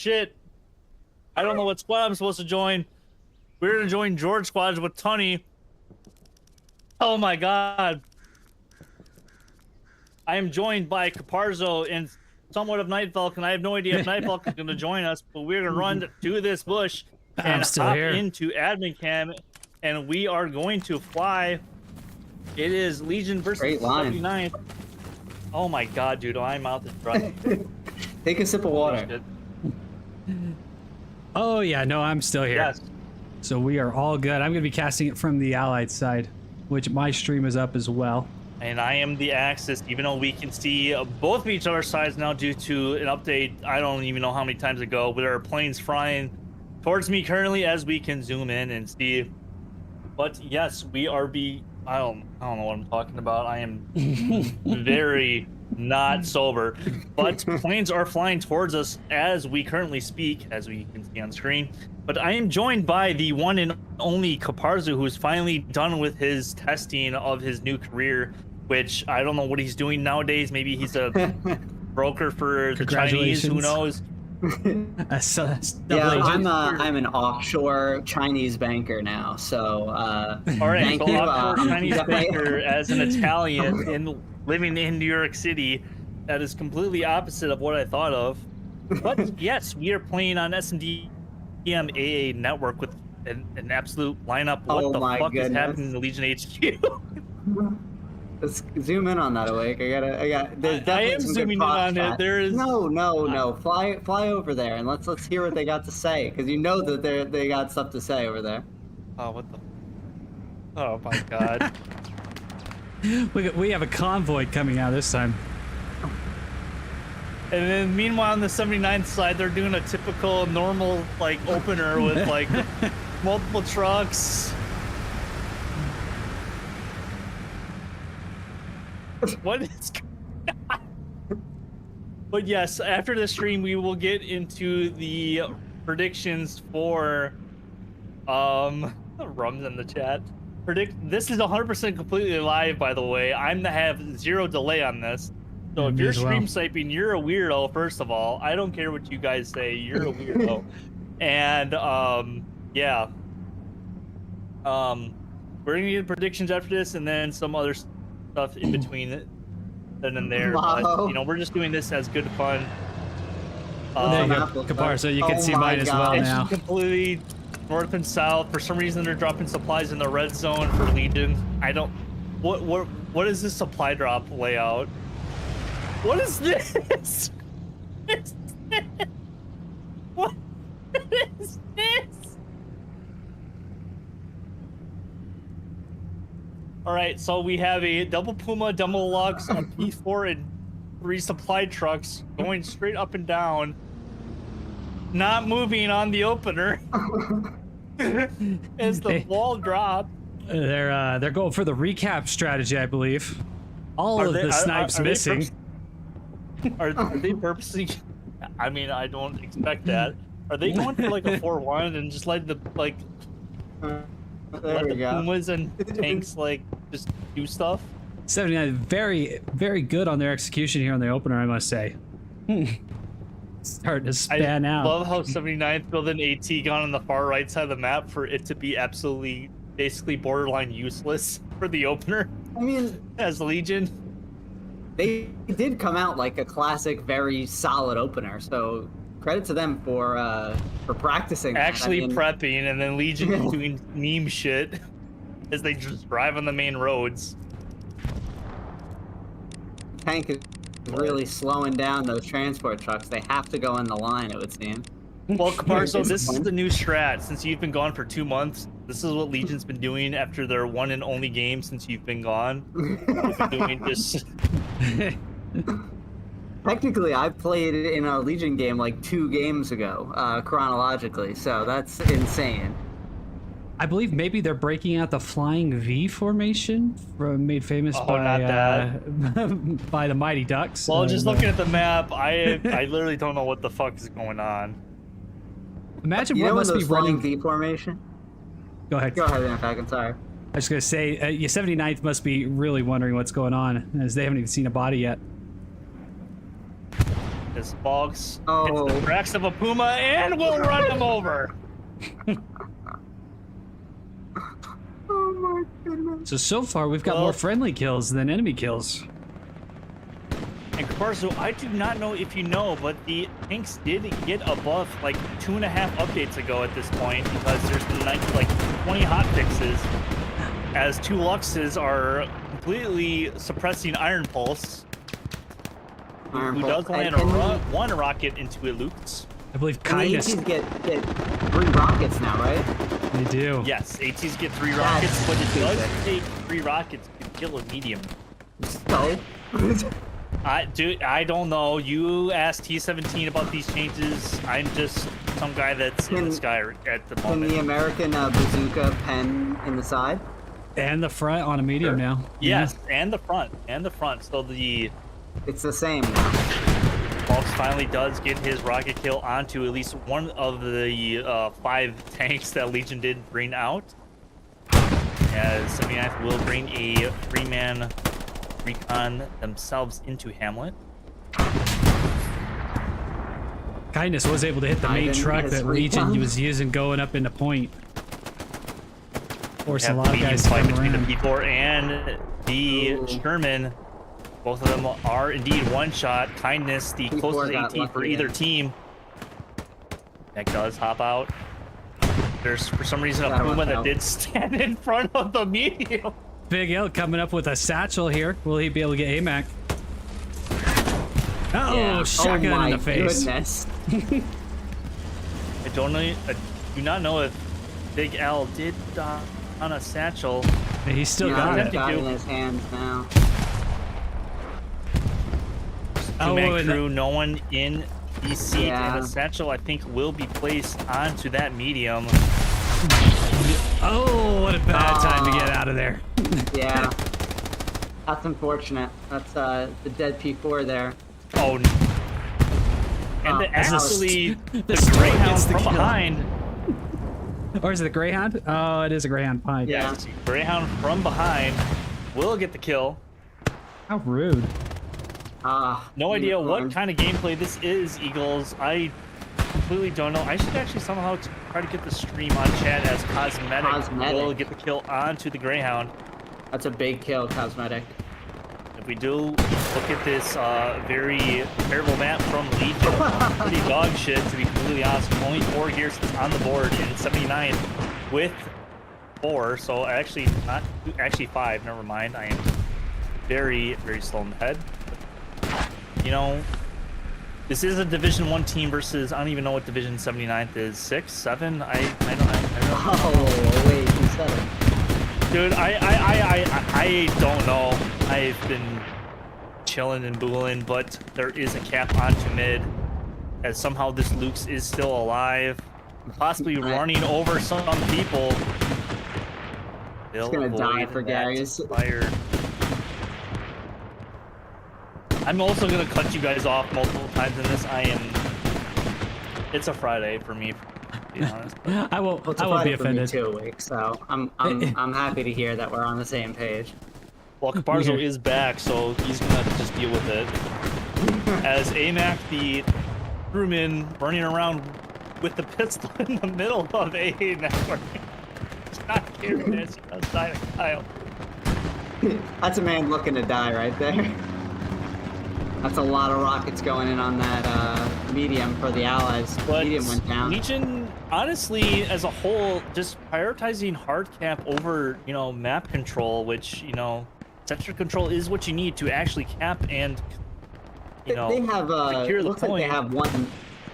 shit. I don't know what squad I'm supposed to join. We're gonna join George squads with Tunney. Oh my god. I am joined by Caparzo and somewhat of Night Falcon. I have no idea if Night Falcon's gonna join us, but we're gonna run to this bush and hop into admin cam, and we are going to fly. It is Legion versus 79th. Oh my god, dude, my mouth is dry. Take a sip of water. Oh yeah, no, I'm still here. Yes. So we are all good. I'm gonna be casting it from the Allied side, which my stream is up as well. And I am the Axis, even though we can see both of each other's sides now due to an update. I don't even know how many times ago, but there are planes flying towards me currently as we can zoom in and see. But yes, we are I don't know what I'm talking about. I am very not sober, but planes are flying towards us as we currently speak, as we can see on screen. But I am joined by the one and only Caparzo, who is finally done with his testing of his new career, which I don't know what he's doing nowadays. Maybe he's a broker for the Chinese, who knows? Yeah, I'm an offshore Chinese banker now, so all right, so offshore Chinese banker as an Italian and living in New York City. That is completely opposite of what I thought of. But yes, we are playing on SMD AA network with an absolute lineup. What the fuck is happening in Legion HQ? Let's zoom in on that, Awake. There's definitely I am some zooming good in on chat. it. There is No. Fly over there and let's hear what they got to say, because you know that they got stuff to say over there. Oh, what the? Oh my god. We have a convoy coming out this time. And then meanwhile on the 79th side, they're doing a typical normal like opener with like multiple trucks. What is going on? But yes, after the stream we will get into the predictions for Rum's in the chat. This is 100% completely live, by the way. I'm to have zero delay on this. So if you're stream sniping, you're a weirdo, first of all. I don't care what you guys say, you're a weirdo. And yeah. We're gonna get predictions after this and then some other stuff in between it and there. But you know, we're just doing this as good fun. There you go, Kapar, so you can see mine as well now. It's completely north and south. For some reason they're dropping supplies in the red zone for Legion. I don't what is this supply drop layout? What is this? What is this? All right, so we have a double Puma, double Lux, a P4, and 3 supply trucks going straight up and down, not moving on the opener as the wall drop. They're going for the recap strategy, I believe. All of the snipes missing. Are they purposely? I mean, I don't expect that. Are they going for like a 4-1 and just let the Pumas and tanks like just do stuff? 79, very, very good on their execution here on the opener, I must say. Starting to span out. I love how 79th built an AT gun on the far right side of the map for it to be absolutely, basically borderline useless for the opener. I mean, as Legion. They did come out like a classic, very solid opener, so credit to them for practicing. Actually prepping, and then Legion is doing meme shit as they just drive on the main roads. Tank is really slowing down those transport trucks. They have to go in the line, it would seem. Well, Caparzo, this is the new strat. Since you've been gone for 2 months, this is what Legion's been doing after their one and only game since you've been gone. They've been doing just... Technically, I played in a Legion game like 2 games ago, chronologically, so that's insane. I believe maybe they're breaking out the Flying V formation, made famous by by the Mighty Ducks. Well, just looking at the map, I literally don't know what the fuck is going on. Imagine what must be running V formation. Go ahead. Go ahead, I'm sorry. I was gonna say, 79th must be really wondering what's going on, as they haven't even seen a body yet. As Fogs Oh. hits the tracks of a Puma and will run him over. Oh my goodness. So far we've got Well- more friendly kills than enemy kills. And Caparzo, I do not know if you know, but the tanks did get a buff like 2.5 updates ago at this point because there's been like 20 hot fixes as 2 Luxes are completely suppressing Iron Pulse, who does land one rocket into it, Lukes. I believe And the kindness. ATs get 3 rockets now, right? They do. Yes, ATs get 3 That's rockets, but it does stupid. take 3 rockets to kill a medium. So, I don't know. You asked T17 about these changes. I'm just some guy that's in the sky at the can moment. the American bazooka pen in the side? And the front on a medium now. Yes, and the front. So the It's the same now. Fox finally does get his rocket kill onto at least one of the 5 tanks that Legion did bring out. As 79th will bring a 3-man recon themselves into Hamlet. Kindness was able to hit the main Ivan truck has that Legion recon. was using going up into point. Force a Have lot of medium guys to fight come between the around. P4 and the Ooh. Sherman. Both of them are indeed one-shot. Kindness, the P4 closest got AT for lucky either there. team. That does hop out. There's for some reason a Gotta Puma watch that out. did stand in front of the medium. Big L coming up with a satchel here. Will he be able to get AMAC? Oh, Yeah. shotgun oh my in the face. Goodness. I don't know. I do not know if Big L did on a satchel. He's still Yeah, got he's it. got it in his hands now. Oh, Two-man and crew, no one in the seat, Yeah. and a satchel I think will be placed onto that medium. oh, what a bad time to get out of there. Yeah. That's unfortunate. That's the dead P4 there. Oh, and the, as a actually the Storm Greyhound gets the from kill. behind. Or is it a Greyhound? Oh, it is a Greyhound Pike. Yeah. Yes, Greyhound from behind will get the kill. How rude. No idea what unicorn. kind of gameplay this is, Eagles. I completely don't know. I should actually somehow try to get the stream on chat as Cosmetic, Cosmetic. will get the kill onto the Greyhound. That's a big kill, Cosmetic. If we do look at this very terrible map from Legion, pretty dog shit to be completely honest. Only 4 gears on the board in 79 with 4, so actually not actually 5. Never mind. I am very slow in the head. You know, this is a Division 1 team versus I don't even know what Division 79th is. 6, 7? I don't know. Oh, wait, you said it. Dude, I don't know. I've been chilling and booling, but there is a cap onto mid, as somehow this Lukes is still alive, possibly running over some people. They'll gonna die avoid for that Gary's. fire. I'm also gonna cut you guys off multiple times in this. It's a Friday for me, to be honest. I won't. Well, it's I a won't be Friday for me offended. too, Wake, so I'm happy to hear that we're on the same page. Well, Caparzo is back, so he's gonna just deal with it. As AMAC, the crewman, running around with the pistol in the middle of AA network. Just not caring as he outside of Kyle. That's a man looking to die right there. That's a lot of rockets going in on that medium for the Allies. But Medium went down. Legion, honestly, as a whole, just prioritizing hard cap over, map control, which, sector control is what you need to actually cap and, They have secure the looks like they point. have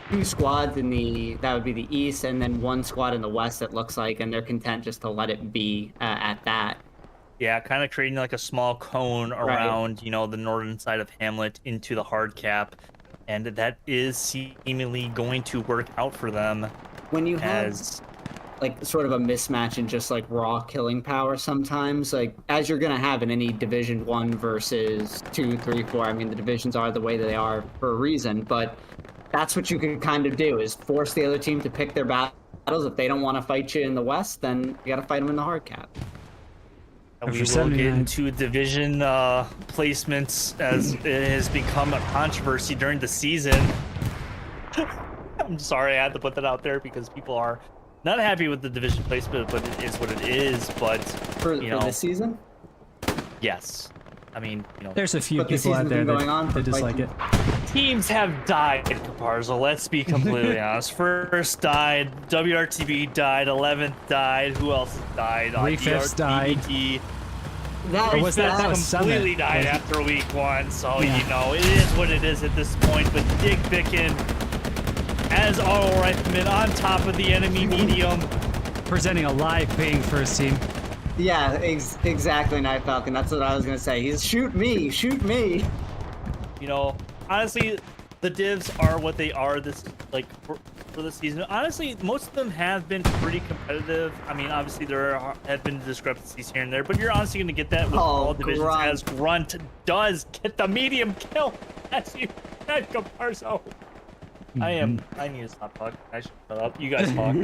2 squads in that would be the east, and then 1 squad in the west. It looks like, and they're content just to let it be at that. Yeah, kind of creating like a small cone around, the northern side of Hamlet into the hard cap. And that is seemingly going to work out for them When you have as like sort of a mismatch in just like raw killing power sometimes, like as you're gonna have in any Division 1 versus 2, 3, 4. I mean, the divisions are the way they are for a reason, but that's what you can kind of do, is force the other team to pick their battles. If they don't want to fight you in the west, then you gotta fight them in the hard cap. for We will get 79. into division placements as it has become a controversy during the season. I'm sorry I had to put that out there because people are not happy with the division placement, but it is what it is. But For you know, this season? yes, I mean, you know, There's a few But the people out season's there been going on that for dislike quite it. teams have died, Caparzo. Let's be completely honest. First died, WRTB died, 11th died. Who else died? Refifths died. DBT. That Or was that Refifths Summit? completely died Was it? after week 1, so Yeah. you know it is what it is at this point. But Dick Bicken as auto rifleman on top of the enemy medium. Presenting a live ping for his team. Yeah, exactly, Night Falcon. That's what I was gonna say. He's shoot me, shoot me. You know, honestly, the divs are what they are this for the season. Honestly, most of them have been pretty competitive. I mean, obviously have been discrepancies here and there, but you're honestly going to get that with all divisions Grunt. as Grunt does get the medium kill as you said, Caparzo. I need to stop talking. I should shut up. You guys talk.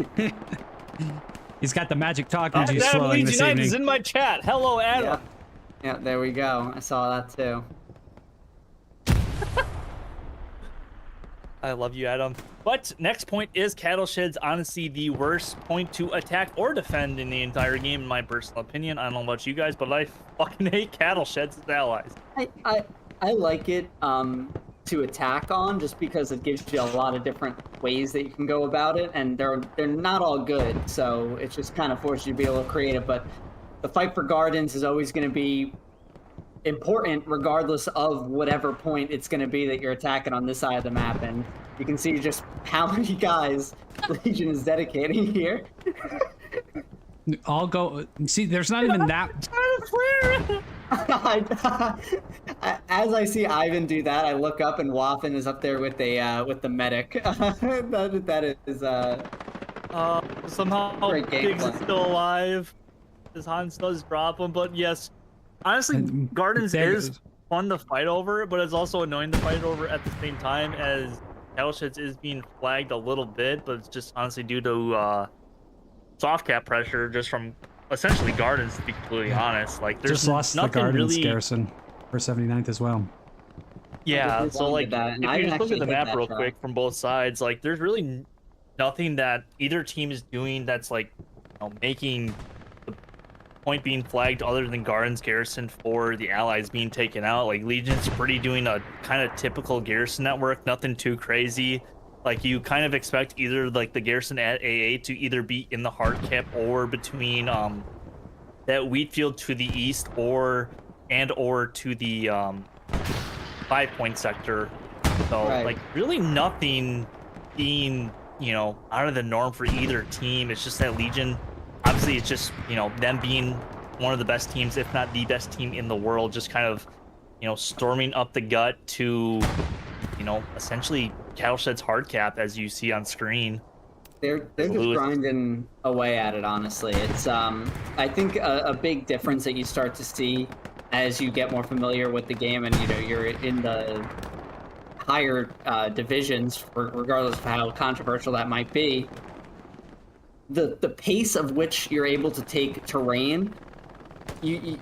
He's got the magic talking juice Adam flowing Leeds this United is evening. in my chat. Hello, Adam. Yeah, there we go. I saw that too. I love you, Adam. But next point is Cattle Shed's honestly the worst point to attack or defend in the entire game, in my personal opinion. I don't know about you guys, but I fucking hate Cattle Shed's allies. I like it to attack on just because it gives you a lot of different ways that you can go about it, and they're not all good, so it just kind of forces you to be a little creative. But the fight for Gardens is always going to be important regardless of whatever point it's going to be that you're attacking on this side of the map, and you can see just how many guys Legion is dedicating here. I'll go. See, there's not even that. As I see Ivan do that, I look up and Waffen is up there with the medic. that is Somehow Great Biggs is gameplay. still alive. His Hans does drop him, but yes, honestly, And Gardens there is goes- fun to fight over, but it's also annoying to fight over at the same time as Cattlesheds is being flagged a little bit, but it's just honestly due to soft cap pressure just from essentially Gardens, to be completely honest. Like there's Just lost the nothing Gardens really. garrison for 79th as well. Yeah, Just so wanted like that, and if I you didn't just look at the actually hit map that real shot. quick from both sides, like there's really nothing that either team is doing that's like making the point being flagged other than Gardens garrison for the allies being taken out. Like Legion's pretty doing a kind of typical garrison network, nothing too crazy. Like you kind of expect either like the garrison at AA to either be in the hard cap or between that wheat field to the east or to the 5 point sector. So Right. like really nothing being out of the norm for either team. It's just that Legion, obviously it's just them being one of the best teams, if not the best team in the world, just kind of storming up the gut to essentially Cattleshed's hard cap as you see on screen. They're just Lewis. grinding away at it, honestly. It's I think a big difference that you start to see as you get more familiar with the game and you're in the higher divisions, regardless of how controversial that might be, the pace of which you're able to take terrain,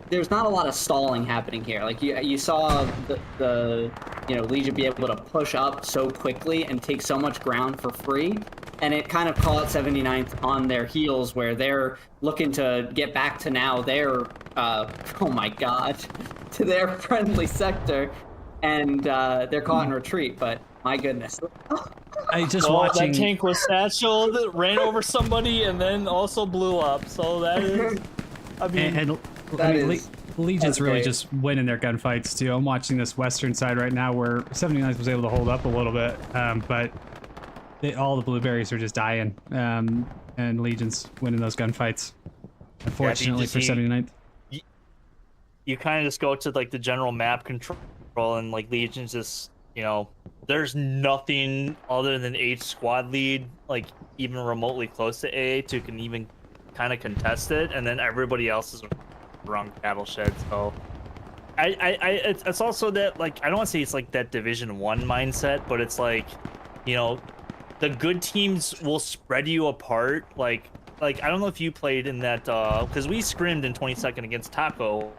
there's not a lot of stalling happening here. Like you saw the Legion be able to push up so quickly and take so much ground for free, and it kind of caught 79th on their heels where they're looking to get back to now their oh my god, to their friendly sector, and they're caught in retreat. But my goodness. I just Oh, watching. that tank was satchelled, ran over somebody, and then also blew up. So that is, I mean, And That I mean, is- Legion's that's really great. just winning their gunfights too. I'm watching this western side right now where 79th was able to hold up a little bit, but all the blueberries are just dying, and Legion's winning those gunfights. Unfortunately just for see- 79th. you kind of just go to like the general map control, and like Legion's just there's nothing other than H squad lead like even remotely close to AA to can even kind of contest it, and then everybody else is around Cattleshed. So it's also that, like, I don't want to say it's like that Division 1 mindset, but it's like the good teams will spread you apart. Like like I don't know if you played in that because we scrimmed in 22nd against Taco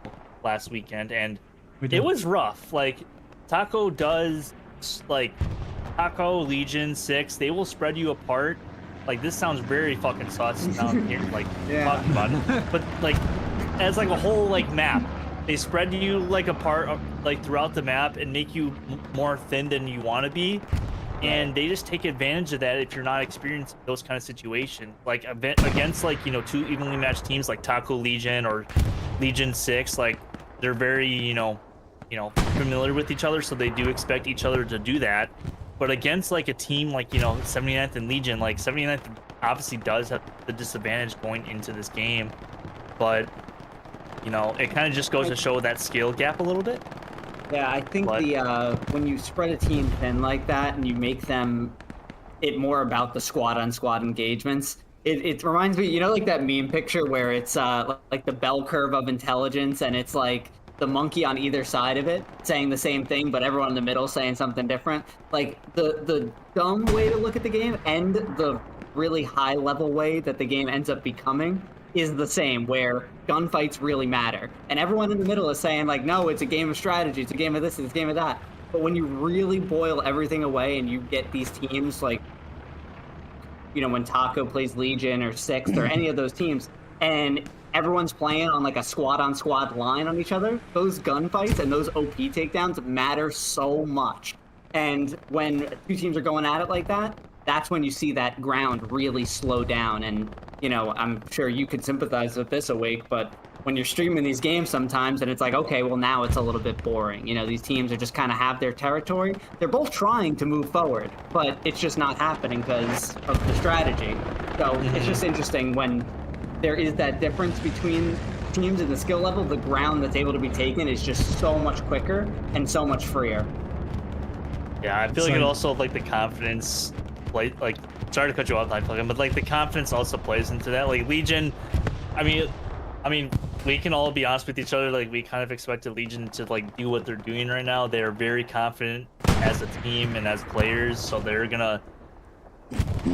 last weekend, and it was rough. Like Taco does like Taco, Legion, Six, they will spread you apart. Like this sounds very fucking sus down here, like talking about it. But like as like a whole like map, they spread you like apart like throughout the map and make you more thin than you want to be. And they just take advantage of that if you're not experiencing those kind of situations. Like against like, you know, two evenly matched teams like Taco Legion or Legion 6, like they're very, you know, familiar with each other, so they do expect each other to do that. But against like a team like, you know, 79th and Legion, like 79th obviously does have the disadvantage going into this game. But, you know, it kind of just goes to show that skill gap a little bit. Yeah, I think when you spread a team thin like that and you make them it more about the squad on squad engagements, it reminds me, you know, like that meme picture where it's like the bell curve of intelligence, and it's like the monkey on either side of it saying the same thing, but everyone in the middle saying something different. Like the dumb way to look at the game and the really high level way that the game ends up becoming is the same, where gunfights really matter. And everyone in the middle is saying like, no, it's a game of strategy, it's a game of this, it's a game of that. But when you really boil everything away and you get these teams like, you know, when Taco plays Legion or Sixth or any of those teams, and everyone's playing on like a squad on squad line on each other, those gunfights and those OP takedowns matter so much. And when two teams are going at it like that, that's when you see that ground really slow down. And, you know, I'm sure you could sympathize with this, Awake, but when you're streaming these games sometimes and it's like, okay, well now it's a little bit boring. You know, these teams are just kind of have their territory. They're both trying to move forward, but it's just not happening because of the strategy. So it's just interesting when there is that difference between teams and the skill level. The ground that's able to be taken is just so much quicker and so much freer. Yeah, I feel like it also like the confidence, like sorry to cut you off, but like the confidence also plays into that. Like Legion, I mean, we can all be honest with each other. Like we kind of expected Legion to like do what they're doing right now. They're very confident as a team and as players, so they're gonna,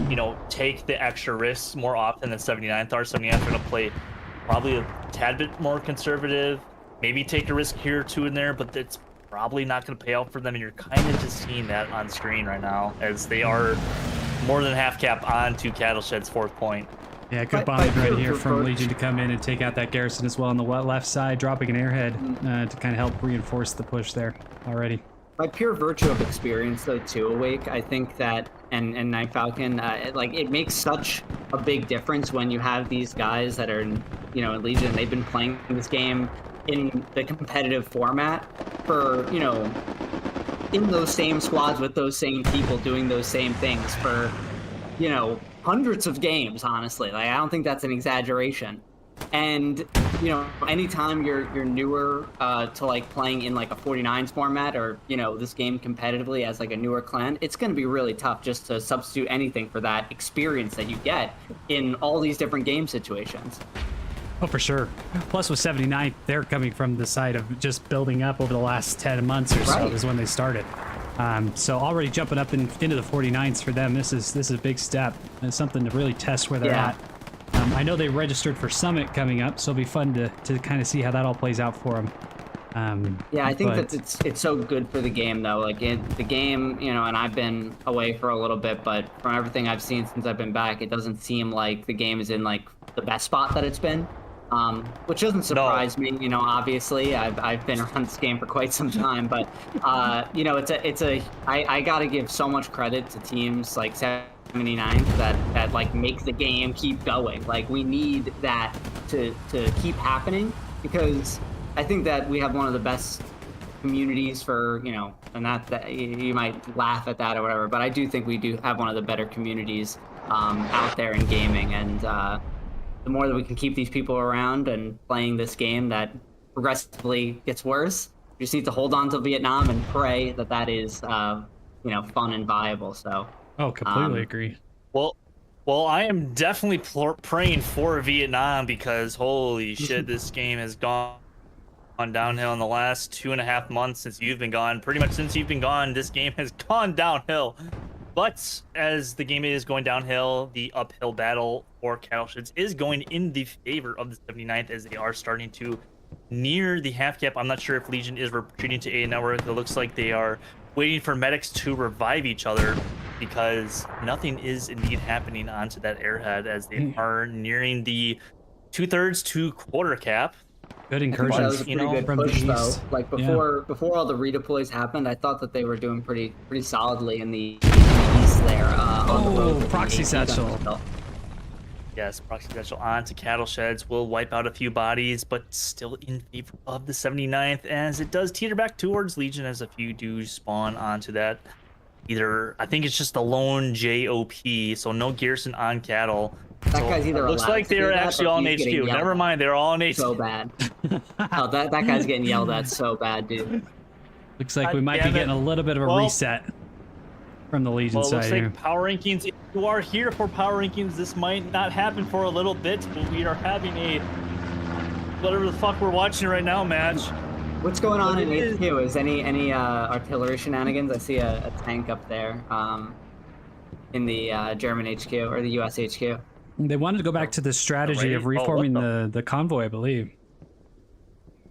you know, take the extra risks more often than 79th are. 79th are gonna play probably a tad bit more conservative, maybe take a risk here or two in there, but it's probably not going to pay out for them, and you're kind of just seeing that on screen right now as they are more than half cap on to Cattleshed's 4th point. Yeah, good bombing right here from Legion to come in and take out that garrison as well on the left side, dropping an airhead to kind of help reinforce the push there already. By pure virtue of experience, though, too, Awake, I think that, and Night Falcon, like, it makes such a big difference when you have these guys that are, you know, in Legion, they've been playing this game in the competitive format for, you know, in those same squads with those same people doing those same things for, you know, hundreds of games, honestly. Like, I don't think that's an exaggeration. And, you know, anytime you're newer to like playing in like a 49s format or, you know, this game competitively as like a newer clan, it's going to be really tough just to substitute anything for that experience that you get in all these different game situations. Oh, for sure. Plus with 79, they're coming from the side of just building up over the last 10 months or so is when they started. So already jumping up into the 49s for them, this is a big step. It's something to really test where they're at. I know they registered for Summit coming up, so it'll be fun to kind of see how that all plays out for them. Yeah, I think that it's so good for the game, though. Like, the game, you know, and I've been away for a little bit, but from everything I've seen since I've been back, it doesn't seem like the game is in, like, the best spot that it's been. Which doesn't surprise me, you know, obviously. I've been around this game for quite some time, but, you know, I gotta give so much credit to teams like 79 that like make the game keep going. Like, we need that to keep happening, because I think that we have one of the best communities for, you know, and that you might laugh at that or whatever, but I do think we do have one of the better communities out there in gaming, and the more that we can keep these people around and playing this game that progressively gets worse, we just need to hold on to Vietnam and pray that that is, you know, fun and viable. So. Oh, completely agree. Well, I am definitely praying for Vietnam, because holy shit, this game has gone downhill in the last 2.5 months since you've been gone. Pretty much since you've been gone, this game has gone downhill. But as the game is going downhill, the uphill battle for Cattle Sheds is going in the favor of the 79th as they are starting to near the half cap. I'm not sure if Legion is retreating to A network. It looks like they are waiting for medics to revive each other because nothing is indeed happening onto that airhead as they are nearing the 2/3 to quarter cap. Good That was a incursions, pretty you know, good from the push, though. east. Like Yeah. before all the redeploys happened, I thought that they were doing pretty solidly in the east there. On the road with the proxy AT guns satchel. still. Yes, proxy potential onto Cattle Sheds will wipe out a few bodies, but still in favor of the 79th as it does teeter back towards Legion as a few do spawn onto that. Either, I think it's just the lone JOP, so no Garrison on Cattle. That So guy's either it looks allowed like to do they're that, actually or all in he's getting HQ. yelled Never at mind, they're all in HQ. So bad. Oh, that guy's getting yelled at so bad, dude. Looks like we God might be damn it. getting a little bit of a Well- reset from the Legion Well, it side looks here. like Power Rankings, if you are here for Power Rankings, this might not happen for a little bit, but we are having a whatever the fuck we're watching right now match. What's going on in It is- HQ? Is any artillery shenanigans? I see a tank up there in the German HQ or the US HQ. They wanted to go back to the strategy of Alright. Oh, what reforming the- the convoy, I believe.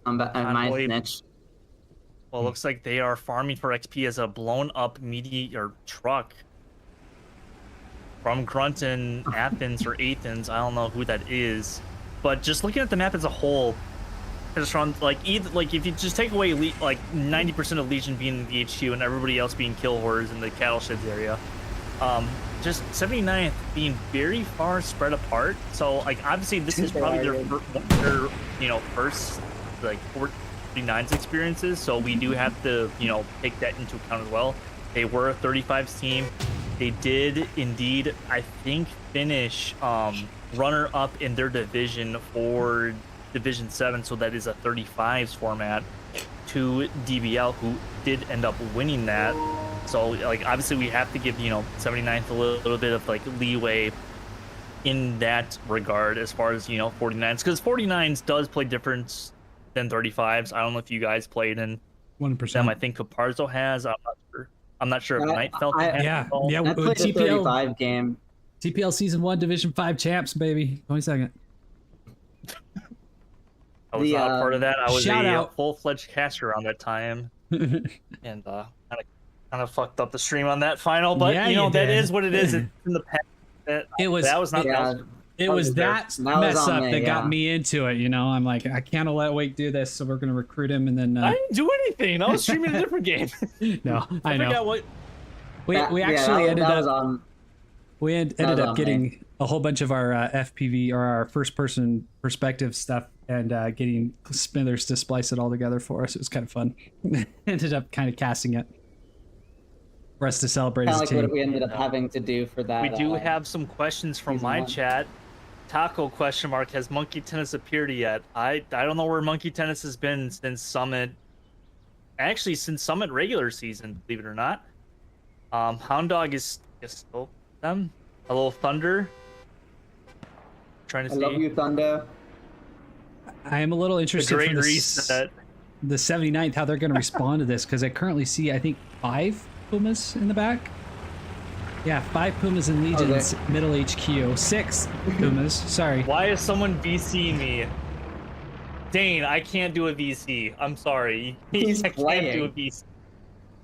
My Convoy. snitch. Well, it looks like they are farming for XP as a blown up truck from Grunton, Athens or Athens. I don't know who that is, but just looking at the map as a whole, just from like either like if you just take away like 90% of Legion being in the HQ and everybody else being kill horrors in the Cattle Sheds area, just 79th being very far spread apart. So like obviously this is probably their first like 49's experiences. So we do have to take that into account as well. They were a 35's team. They did indeed, I think, finish runner up in their division for Division 7, so that is a 35's format, to DBL, who did end up winning that. So like obviously we have to give 79th a little bit of like leeway in that regard as far as 49's, because 49's does play different than 35's. I don't know if you guys played in 100%. them. I think Caparzo has. I'm not sure if Night felt I- it. Yeah, Oh, yeah. I played the TPL 35 game. TPL Season 1 Division 5 champs, baby. 22nd. I was The, not part of that. I was shout a out. full-fledged caster around that time, and kind of fucked up the stream on that final. But Yeah, you that did. is what it is. It's in the past. That was- that was not. Yeah, It That was was that there. That was mess on up me, that got yeah. me into it. I'm like, I can't let Wake do this, so we're gonna recruit him, and then I didn't do anything. I was streaming a different game. no, I forgot know. what. We that- yeah, actually that, ended that was up on. ended was up on getting a whole bunch of our FPV or our first person perspective stuff, and getting Smithers to splice it all together for us. It was kind of fun. Ended up kind of casting it for us to celebrate Kind as of a like team. what we ended up having to do for that. We do have some questions from season my one. chat. Taco ? Has Monkey Tennis appeared yet? I don't know where Monkey Tennis has been since Summit. Actually, since Summit regular season, believe it or not. Hound Dog is still them. Hello Thunder. Trying to I see love you, Thunder. I am a little the interested great for reset. the 79th how they're going to respond to this, because I currently see I think 5 Pumas in the back. Yeah, 5 Pumas in Legion's middle HQ. 6 Pumas. Sorry. Why is someone VCing me? Dane, I can't do a VC. I'm sorry. He's I can't playing. do a VC.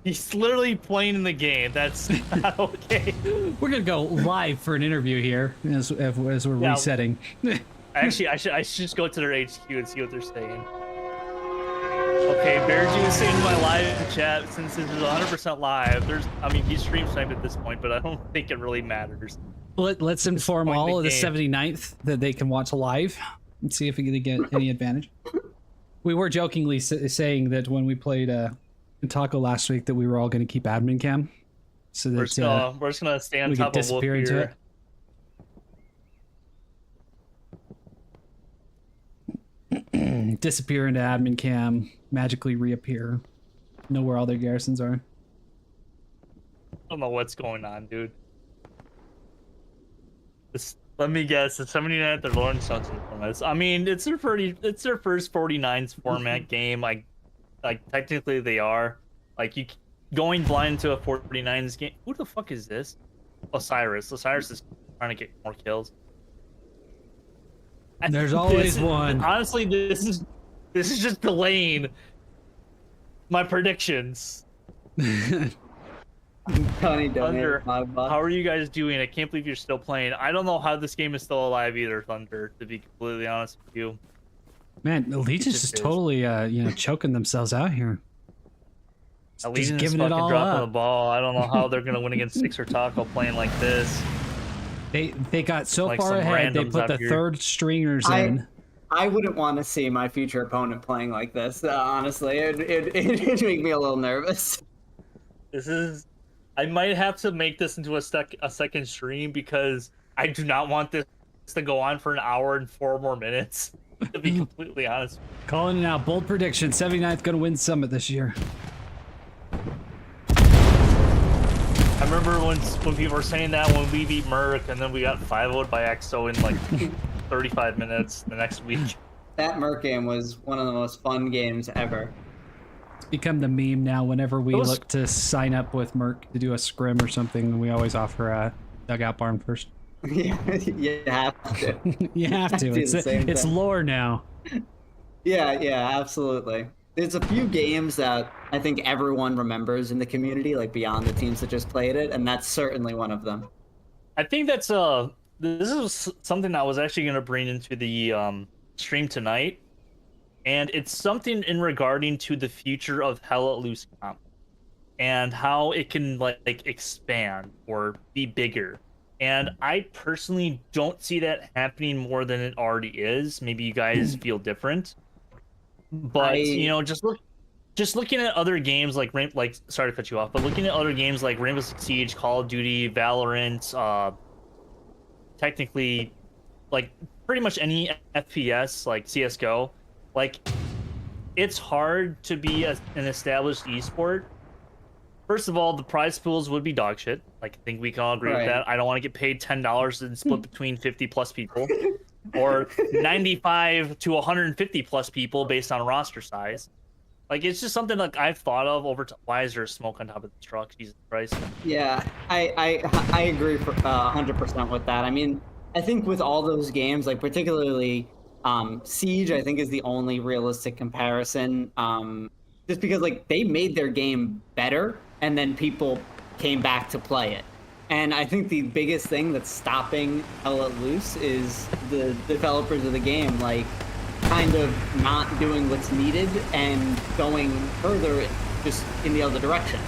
He's literally playing in the game. That's not okay. We're gonna go live for an interview here as we're Yeah. resetting. Actually, I should just go to their HQ and see what they're saying. Okay, Bearju is saying in my live chat, since this is 100% live, he's stream sniped at this point, but I don't think it really matters. Let's inform point in all the of the game. 79th that they can watch live and see if we can get any advantage. We were jokingly saying that when we played Taco last week that we were all going to keep admin cam, so We're that just gonna stay on we could top of Wolf disappear into here. it. Disappear into admin cam, magically reappear, know where all their garrisons are. I don't know what's going on, dude. Let me guess, the 79th they're learning something from this. I mean, it's their first 49's format game. Like technically they are. Like going blind to a 49ers game. Who the fuck is this? Osiris. Osiris is trying to get more kills. There's always one. Honestly, this is just delaying my predictions. Tony Thunder, donated $5. how are you guys doing? I can't believe you're still playing. I don't know how this game is still alive either, Thunder, to be completely honest with you. Man, Legion's just just is. totally, choking themselves out here. Allegiant is giving it fucking all dropping up. the ball. I don't know how they're going to win against Sixer Taco playing like this. They got so Like far some ahead, they randoms put out the here. third stringers in. I wouldn't want to see my future opponent playing like this. Honestly, it'd make me a little nervous. This is... I might have to make this into a second stream because I do not want this to go on for an hour and 4 more minutes, to be completely honest. Calling it out. Bold prediction. 79th going to win Summit this year. I remember when people were saying that when we beat Merc and then we got 5-0'd by EXO in like 35 minutes the next week. That Merc game was one of the most fun games ever. It's become the meme now. Whenever we look to sign up with Merc to do a scrim or something, we always offer a dugout barn first. Yeah, you have to. You have to. Do the same It's thing. lore now. Yeah, absolutely. There's a few games that I think everyone remembers in the community, like beyond the teams that just played it, and that's certainly one of them. I think that's this is something I was actually going to bring into the stream tonight, and it's something in regarding to the future of Hell at Loose Comp and how it can like expand or be bigger. And I personally don't see that happening more than it already is. Maybe you guys feel different, but just looking at other games like sorry to cut you off, but looking at other games like Rainbow Six Siege, Call of Duty, Valorant, technically, like pretty much any FPS like CS:GO, like it's hard to be an established esport. First of all, the prize pools would be dog shit. Like, I think we can all agree with that. I don't want to get paid $10 and split between 50 plus people, or 95 to 150 plus people based on roster size. Like, it's just something like I've thought of over time. Why is there smoke on top of the truck? Jesus Christ. Yeah, I agree for 100% with that. I mean, I think with all those games, like particularly Siege, I think is the only realistic comparison. Just because like they made their game better, and then people came back to play it. And I think the biggest thing that's stopping Hell Let Loose is the developers of the game, like, kind of not doing what's needed and going further just in the other direction.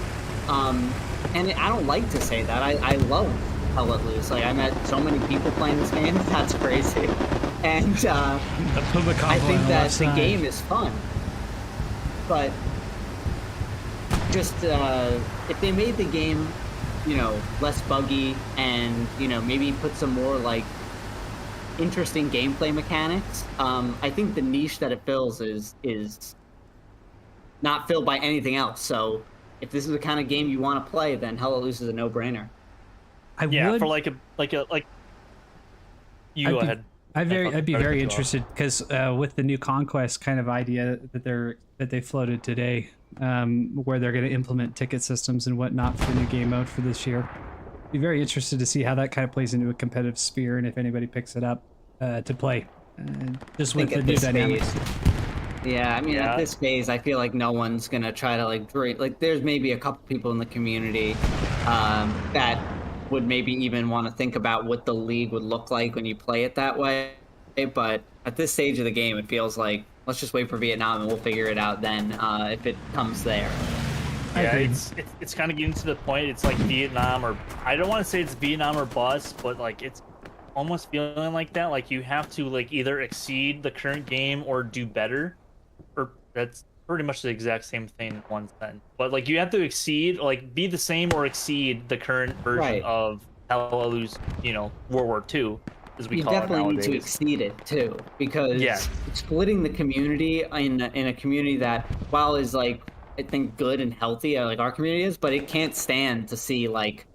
And I don't like to say that. I love Hell Let Loose. Like, I met so many people playing this game. That's crazy. And I think that the game is fun. But just if they made the game, less buggy and, maybe put some more like interesting gameplay mechanics, I think the niche that it fills is not filled by anything else. So if this is the kind of game you want to play, then Hell Let Loose is a no-brainer. For you go ahead. I'd be very interested because with the new Conquest kind of idea that they floated today, where they're going to implement ticket systems and whatnot for the new game mode for this year. Be very interested to see how that kind of plays into a competitive sphere and if anybody picks it up to play. Just with the new dynamics. Yeah, I mean, at this phase, I feel like no one's gonna try to there's maybe a couple people in the community that would maybe even want to think about what the league would look like when you play it that way. But at this stage of the game, it feels like let's just wait for Vietnam and we'll figure it out then if it comes there. Yeah, it's kind of getting to the point. It's like Vietnam, or I don't want to say it's Vietnam or bust, but like it's almost feeling like that. Like you have to like either exceed the current game or do better, or that's pretty much the exact same thing in one sense. But like you have to exceed, like be the same or exceed the current version of Hell Let Loose, World War II, as we call it nowadays. You definitely need to exceed it too, because splitting the community in a community that, while is like I think good and healthy, like our community is, but it can't stand to see like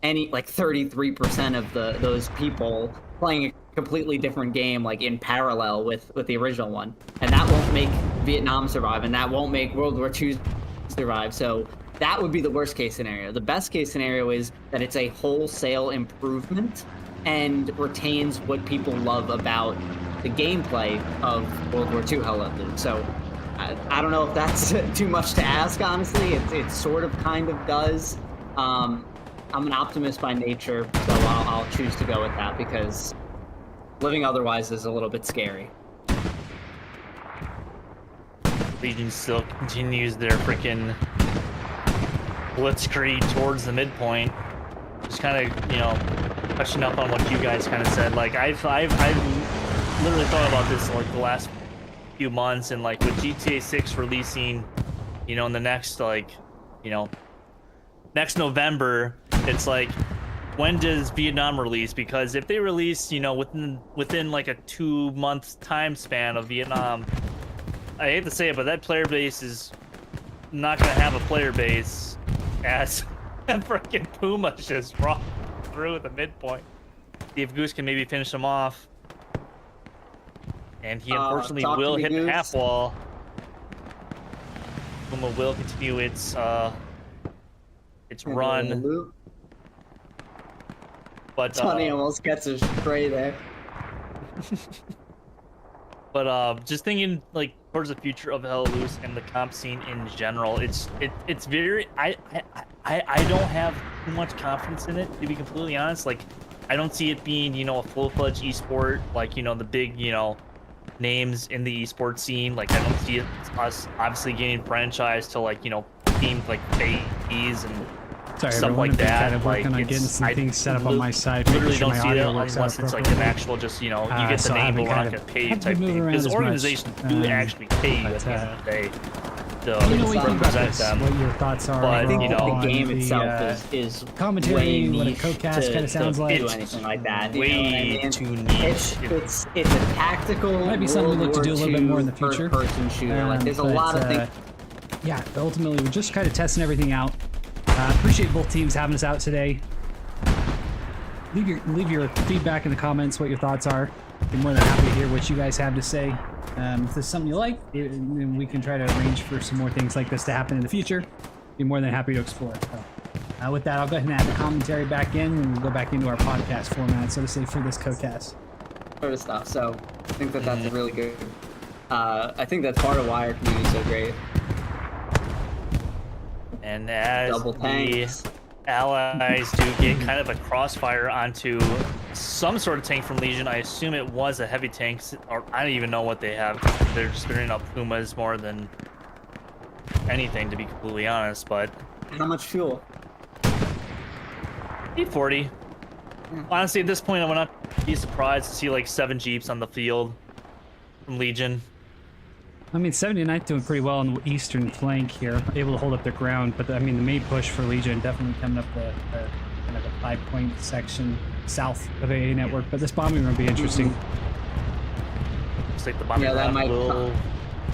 33% of those people playing a completely different game like in parallel with the original one, and that won't make Vietnam survive, and that won't make World War II survive. So that would be the worst case scenario. The best case scenario is that it's a wholesale improvement and retains what people love about the gameplay of World War II Hell Let Loose. So I don't know if that's too much to ask, honestly. It sort of kind of does. I'm an optimist by nature, so I'll choose to go with that because living otherwise is a little bit scary. Legion still continues their freaking blitzkrieg towards the midpoint. Just kind of, you know, touching up on what you guys kind of said. Like I've literally thought about this like the last few months, and like with GTA 6 releasing, you know, in the next like, you know, next November, it's like, when does Vietnam release? Because if they release, you know, within like a 2-month time span of Vietnam, I hate to say it, but that player base is not gonna have a player base as freaking Puma just rocked through at the midpoint. See if Goose can maybe finish him off. And he unfortunately will hit the half wall. Puma will continue its run. But Tony almost gets a spray there. But just thinking like towards the future of Hell Loose and the comp scene in general, it's very I don't have too much confidence in it, to be completely honest. Like I don't see it being, you know, a full-fledged esport, like, you know, the big, you know, names in the esports scene. Like I don't see us obviously getting franchised to like, you know, teams like FaZe and Sorry, stuff everyone, like I've been that. kind of working like on getting some things set up on my side. Literally making sure don't my see that audio works unless out it's like an appropriately. actual just, you know, you get the So I name, but haven't we're not kind gonna of pay you had to type move thing. around Because as much. organizations do actually pay you but, at the end of the day to Let me know what you think about represent this, them. what your thoughts are. But, I think you overall know, the on game the, itself is commentary, way what a niche co-cast to kinda sounds like. do anything like that. You know Way what I mean? too niche. It's a tactical Might be something we look to do a little bit more in the future. First-person shooter. Like there's a lot of things. Yeah, ultimately we're just kind of testing everything out. Appreciate both teams having us out today. Leave your feedback in the comments, what your thoughts are. Be more than happy to hear what you guys have to say. If there's something you like, then we can try to arrange for some more things like this to happen in the future. Be more than happy to explore. So, with that, I'll go ahead and add the commentary back in, and we'll go back into our podcast format, so to say, for this co-cast. Sort of stuff. So I think that that's a really good. I think that's part of why our community is so great. And as Double the tanks. allies do get kind of a crossfire onto some sort of tank from Legion, I assume it was a heavy tank, or I don't even know what they have. They're just spinning up Pumas more than anything, to be completely honest. But How much fuel? 840. Honestly, at this point, I would not be surprised to see like 7 Jeeps on the field from Legion. I mean, 79th doing pretty well on the eastern flank here, able to hold up their ground. But the main push for Legion definitely coming up the kind of the 5-point section south of AA network. But this bombing run will be interesting. Looks like the bombing Yeah, that run might will.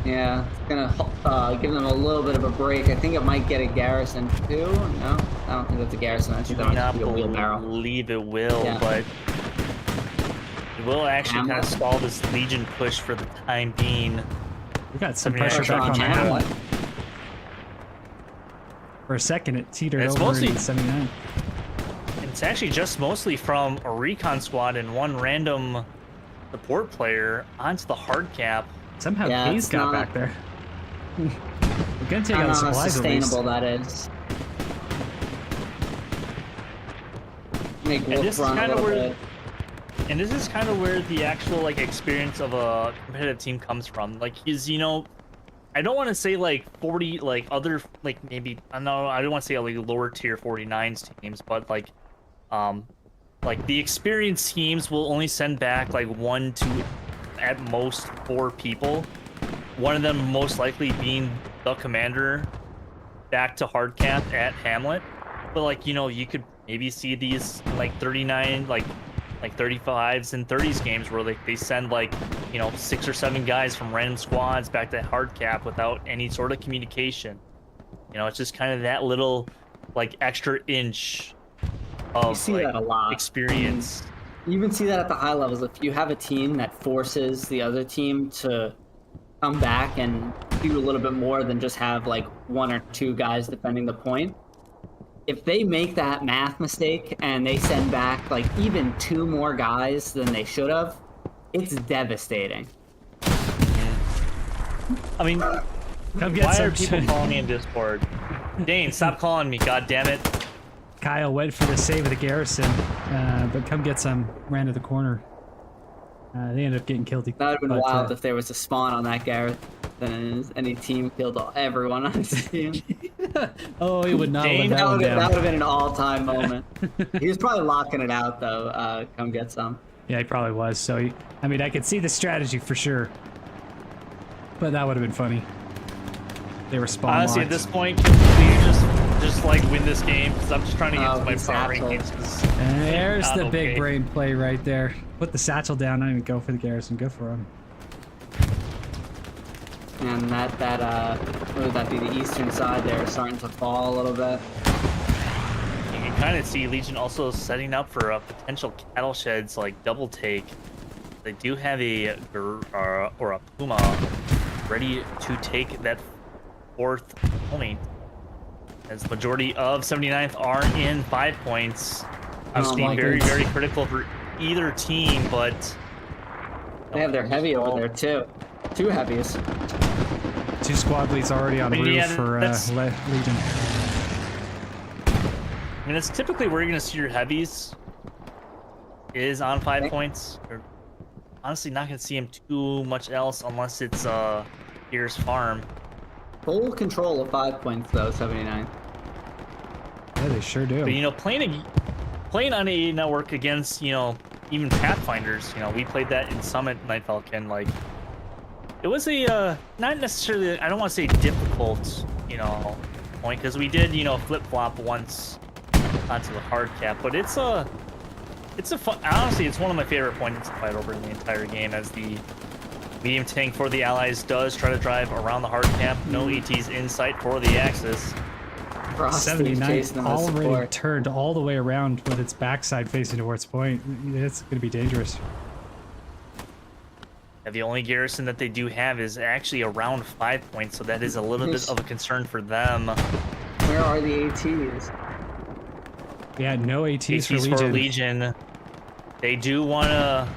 Yeah, it's gonna give them a little bit of a break. I think it might get a garrison too. No, I don't think that's a garrison. I think I that do might not be a wheelbarrow. believe it will, Yeah. but it will actually kind Hamlet. of stall this Legion push for the time being. We got some 79th pressure back on Hamlet. that one. For a second, it teetered It's over mostly- in 79. It's actually just mostly from a recon squad and one random support player onto the hard cap. Somehow Yeah, K's it's got not- back there. We're gonna take I out don't the know how supplies at least. sustainable that is. Make And Wolf this is run a kind of little where, bit. and this is kind of where the actual like experience of a competitive team comes from. Like, is, you know, I don't want to say like 40 like other like maybe I don't want to say like lower tier 49s teams, but like the experienced teams will only send back like 1 to at most 4 people. One of them most likely being the commander back to hard cap at Hamlet. But like, you know, you could maybe see these like 39 like 35s and 30s games where like they send like, you know, 6 or 7 guys from random squads back to hard cap without any sort of communication. You know, it's just kind of that little like extra inch You of see like that a lot. experience. You even see that at the high levels. If you have a team that forces the other team to come back and do a little bit more than just have like 1 or 2 guys defending the point. If they make that math mistake and they send back like even 2 more guys than they should have, it's devastating. I mean, Come get why some are people shit. calling me in Discord? Dane, stop calling me, god damn it. Kyle went for the save of the garrison, but come get some. Ran to the corner. They ended up getting killed. That would have been wild if there was a spawn on that Gareth, then any team killed everyone on his team. Oh, he would not Dane, let that one That would down. have been an all-time moment. He was probably locking it out though. Come get some. Yeah, he probably was. So, I mean, I could see the strategy for sure. But that would have been funny. They were spawn Honestly, at locked. this point, can we just like win this game? Because I'm just trying to get to my he's power satchel. rankings. 'cause And there's not the big okay. brain play right there. Put the satchel down, not even go for the garrison. Good for him. And what would that be? The eastern side there is starting to fall a little bit. You can kind of see Legion also setting up for a potential cattle sheds like double take. They do have a or a Puma ready to take that 4th point, as the majority of 79th are in 5 points. Obviously, my very goodness. very critical for either team, but They have their heavy over there too. 2 heavies. 2 squad leads already on I mean, roof yeah, for that's- Legion. I mean, it's typically where you're going to see your heavies is on 5 Okay. points. You're honestly not going to see him too much else unless it's Gears Farm. Full control of 5 points though, 79. Yeah, they sure do. But you know, playing on a network against even Pathfinders, we played that in Summit Night Falcon. Like, it was a not necessarily, I don't want to say difficult point, because we did flip flop once onto the hard cap, but it's a fun, honestly, it's one of my favorite points to fight over in the entire game, as the medium tank for the allies does try to drive around the hard cap. No ETs in sight for the Axis. Frosty's 79 chasing them with already support. turned all the way around with its backside facing towards point. It's going to be dangerous. Yeah, the only garrison that they do have is actually around 5 points, so that is a little bit of a concern for them. Where are the ATs? Yeah, no ATs, ATs for Legion. They do want to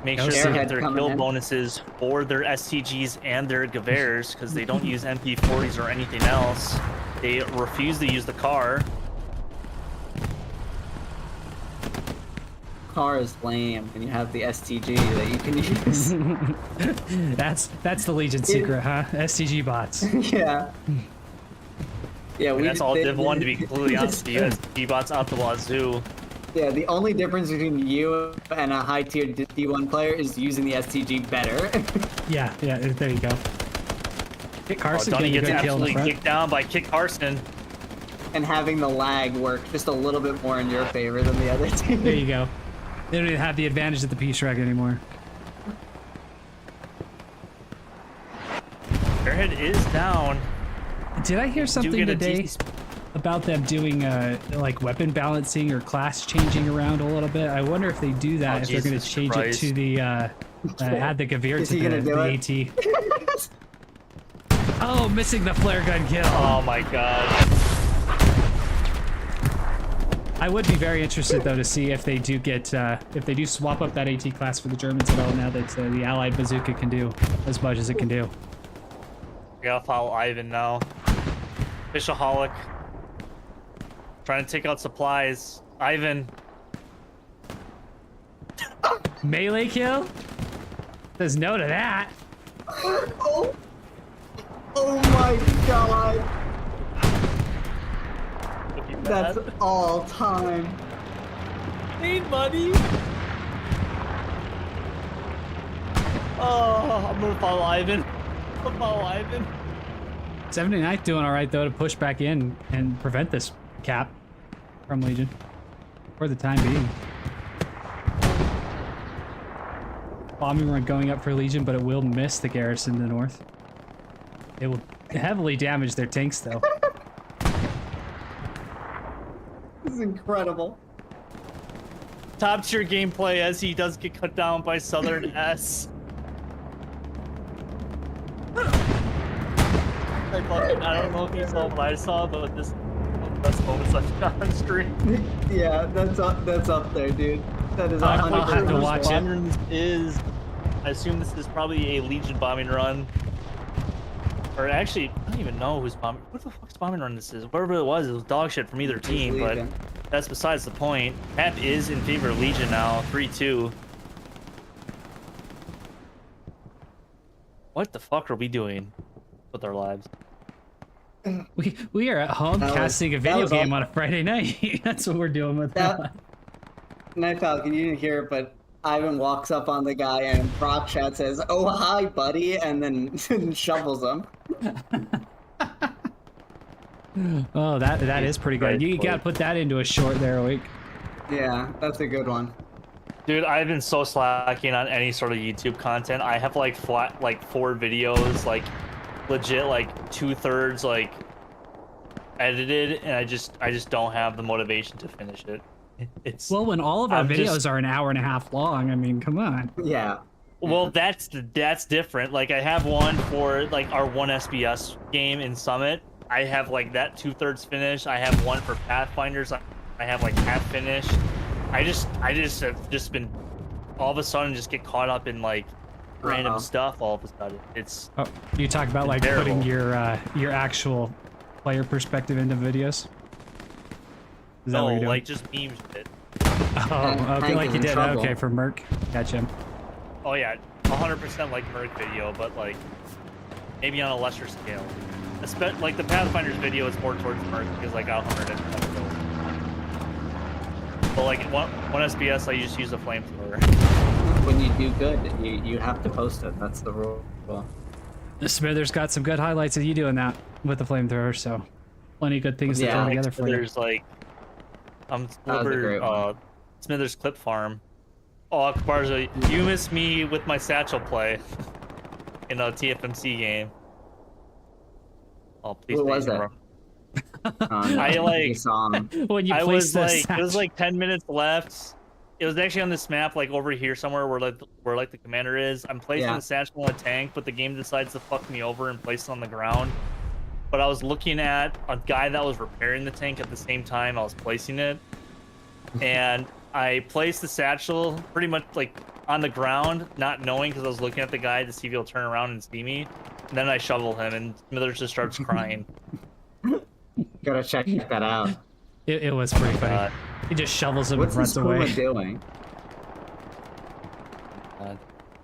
make sure Airhead that their coming kill in. bonuses for their STGs and their Gewehr's, because they don't use MP40s or anything else. They refuse to use the car. Car is lame, and you have the STG that you can use. That's the Legion secret, huh? STG bots. Yeah. Yeah, And that's all Div 1, to be completely honest with you. just- STG bots out the wazoo. Yeah, the only difference between you and a high-tier D1 player is using the STG better. Yeah, there you go. Kit Carson Donnie getting a gets good kill in the absolutely front. kicked down by Kit Carson. And having the lag work just a little bit more in your favor than the other team. There you go. They don't even have the advantage of the P-Shrek anymore. Airhead is down. Did I hear Do something get a today decent- about them doing like weapon balancing or class changing around a little bit? I wonder if they do that, Oh, if they're going to Jesus change Christ. it to the add the Gewehr Is to he gonna do the AT. Oh, missing the flare gun kill. Oh my god. I would be very interested though to see if they do get if they do swap up that AT class for the Germans at all, now that the Allied bazooka can do as much as it can do. I gotta follow Ivan now. Fishaholic. Trying to take out supplies. Ivan. Melee kill? Says no to that. Oh. Oh my god. That's all time. Hey, buddy. Oh, I'm gonna follow Ivan. I'm gonna follow Ivan. 79th doing all right though to push back in and prevent this cap from Legion for the time being. Bombing run going up for Legion, but it will miss the garrison to the north. It will heavily damage their tanks though. This is incredible. Top tier gameplay as he does get cut down by Southern S. fucking, I don't know if you saw what I saw, but this best moments I've got on stream. Yeah, that's up there, dude. That is I'll 100%. have to Whose watch it. bombing run this is. I assume this is probably a Legion bombing run. Or actually, I don't even know who's bombing. What the fuck's bombing run this is? Whatever it was dog shit from either team, but Legion. that's besides the point. Pep is in favor of Legion now, 3-2. What the fuck are we doing with our lives? We are at home That was- casting a that video was game all- on a Friday night. That's what we're doing with That, Night Falcon, you didn't hear it, but Ivan walks up on the guy and Brock Chat says, "Oh hi, buddy," and then shovels him. Oh, that is pretty good. Right, You gotta put that into a short there, week. Yeah, that's a good one. Dude, I've been so slacking on any sort of YouTube content. I have like 4 videos, like legit like 2/3 like edited, and I just don't have the motivation to finish it. It's Well, when all of our I'm videos just- are an hour and a half long, I mean, come on. Yeah. well, that's different. Like I have one for like our one SBS game in Summit. I have like that 2/3 finished. I have one for Pathfinders. I have like half finished. I just have just been all of a sudden just get caught up in like random Uh-oh. stuff all of a sudden. It's Oh, you talk about like Terrible. putting your actual player perspective into videos. Is that what no, you're doing? like just meme shit. Oh, okay, Hank like is you in did. trouble. Okay, for Merc. Gotcha. Oh yeah, 100% like Merc video, but like maybe on a lesser scale. Like the Pathfinders video is more towards Merc because like I'll 100 it. But like one SBS, I just use a flamethrower. When you do good, you have to post it. That's the rule. Smithers got some good highlights of you doing that with the flamethrower, so plenty of good things to Yeah. throw together for you. There's like That was a great one. Smithers Clip Farm. Oh, Barza, you missed me with my satchel play in a TFMC game. Oh, please. What was stay that? bro. I like- saw him. When you I place was this, like, it was like 10 minutes left. It was actually on this map, like over here somewhere where the commander is. I'm placing Yeah. the satchel in a tank, but the game decides to fuck me over and place it on the ground. But I was looking at a guy that was repairing the tank at the same time I was placing it, and I placed the satchel pretty much like on the ground, not knowing because I was looking at the guy to see if he'll turn around and see me. And then I shovel him, and Smithers just starts crying. Gotta check that out. it was pretty funny. God. He just shovels him What's and this runs away. Puma doing?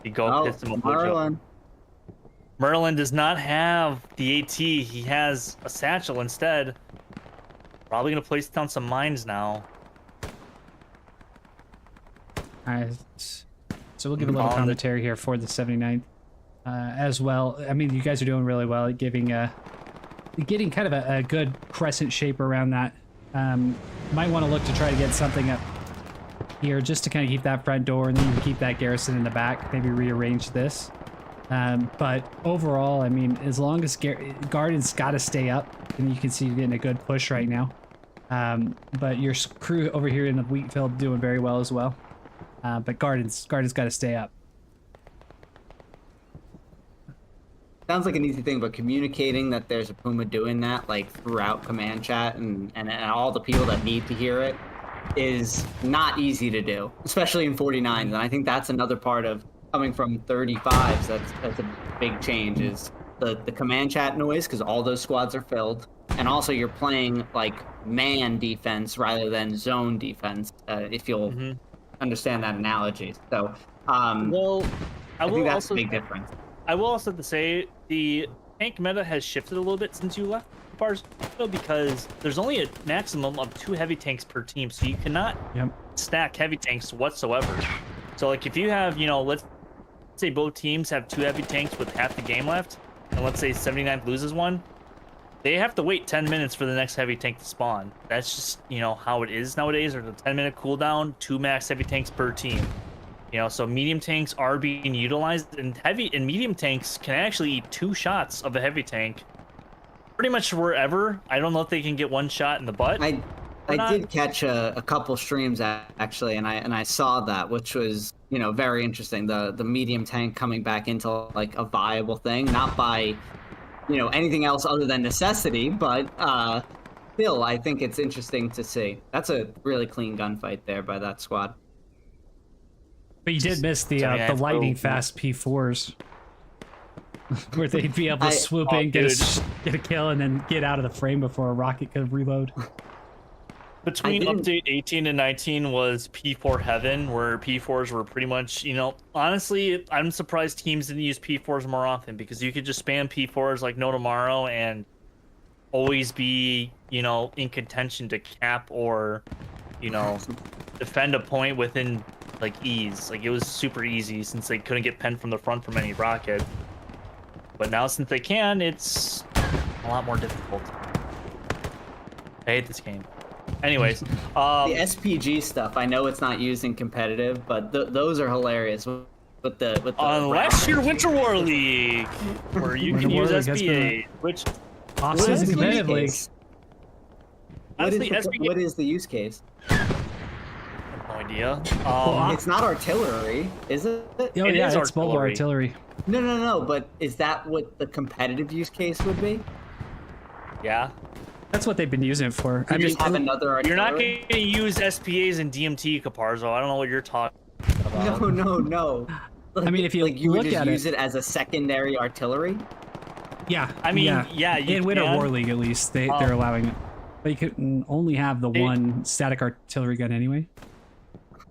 He go Oh, pissed him off. Marlon. Merlin does not have the AT. He has a satchel instead. Probably gonna place down some mines now. Alright, so we'll give a little On the- commentary here for the 79th as well. I mean, you guys are doing really well at getting kind of a good crescent shape around that. Might want to look to try to get something up here just to kind of keep that front door, and then you can keep that garrison in the back. Maybe rearrange this. But overall, I mean, as long as Garden's got to stay up, and you can see you're getting a good push right now. But your crew over here in the wheat field doing very well as well. But Garden's got to stay up. Sounds like an easy thing, but communicating that there's a Puma doing that, like throughout command chat and all the people that need to hear it, is not easy to do, especially in 49s. And I think that's another part of coming from 35s. That's a big change, is the command chat noise, because all those squads are filled, and also you're playing like man defense rather than zone defense. If you'll understand that analogy. So, Well, I think will that's also a big difference. I will also have to say the tank meta has shifted a little bit since you left Barstow, because there's only a maximum of 2 heavy tanks per team, so you cannot stack heavy tanks whatsoever. So like if you have, let's say both teams have 2 heavy tanks with half the game left, and let's say 79th loses one, they have to wait 10 minutes for the next heavy tank to spawn. That's just, how it is nowadays. There's a 10-minute cooldown, 2 max heavy tanks per team. So medium tanks are being utilized, and medium tanks can actually eat 2 shots of a heavy tank pretty much wherever. I don't know if they can get 1 shot in the butt. I not. did catch a couple streams actually, and I saw that, which was very interesting. The medium tank coming back into like a viable thing, not by anything else other than necessity, but still, I think it's interesting to see. That's a really clean gunfight there by that squad. But you did miss the 79th lightning row. fast P4s, where they'd be able to swoop Oh, in, get dude. a kill, and then get out of the frame before a rocket could reload. Between didn't- update 18 and 19 was P4 heaven, where P4s were pretty much, honestly, I'm surprised teams didn't use P4s more often, because you could just spam P4s like no tomorrow and always be, in contention to cap or, defend a point within like ease. Like, it was super easy since they couldn't get penned from the front from any rocket. But now since they can, it's a lot more difficult. I hate this game. Anyways, The SPG stuff, I know it's not used in competitive, but those are hilarious. With the unless you're Winter War League, where you Winter can War use League has SBA, which What is Off-season the competitive use league. case? What is, honestly, SBA, what is the use case? no idea. It's not artillery, is it? Oh It yeah, is it's mobile artillery. artillery. No. But is that what the competitive use case would be? Yeah, That's what they've been using it for. You just have another artillery? you're not going to use SPAs and DMT, Caparzo. I don't know what you're talking about. No. Like, I mean, if you like you would look just at use it as a secondary artillery. Yeah, I mean, yeah, you in Winter can. War League at least they're allowing it, but you can only have the one static artillery gun anyway.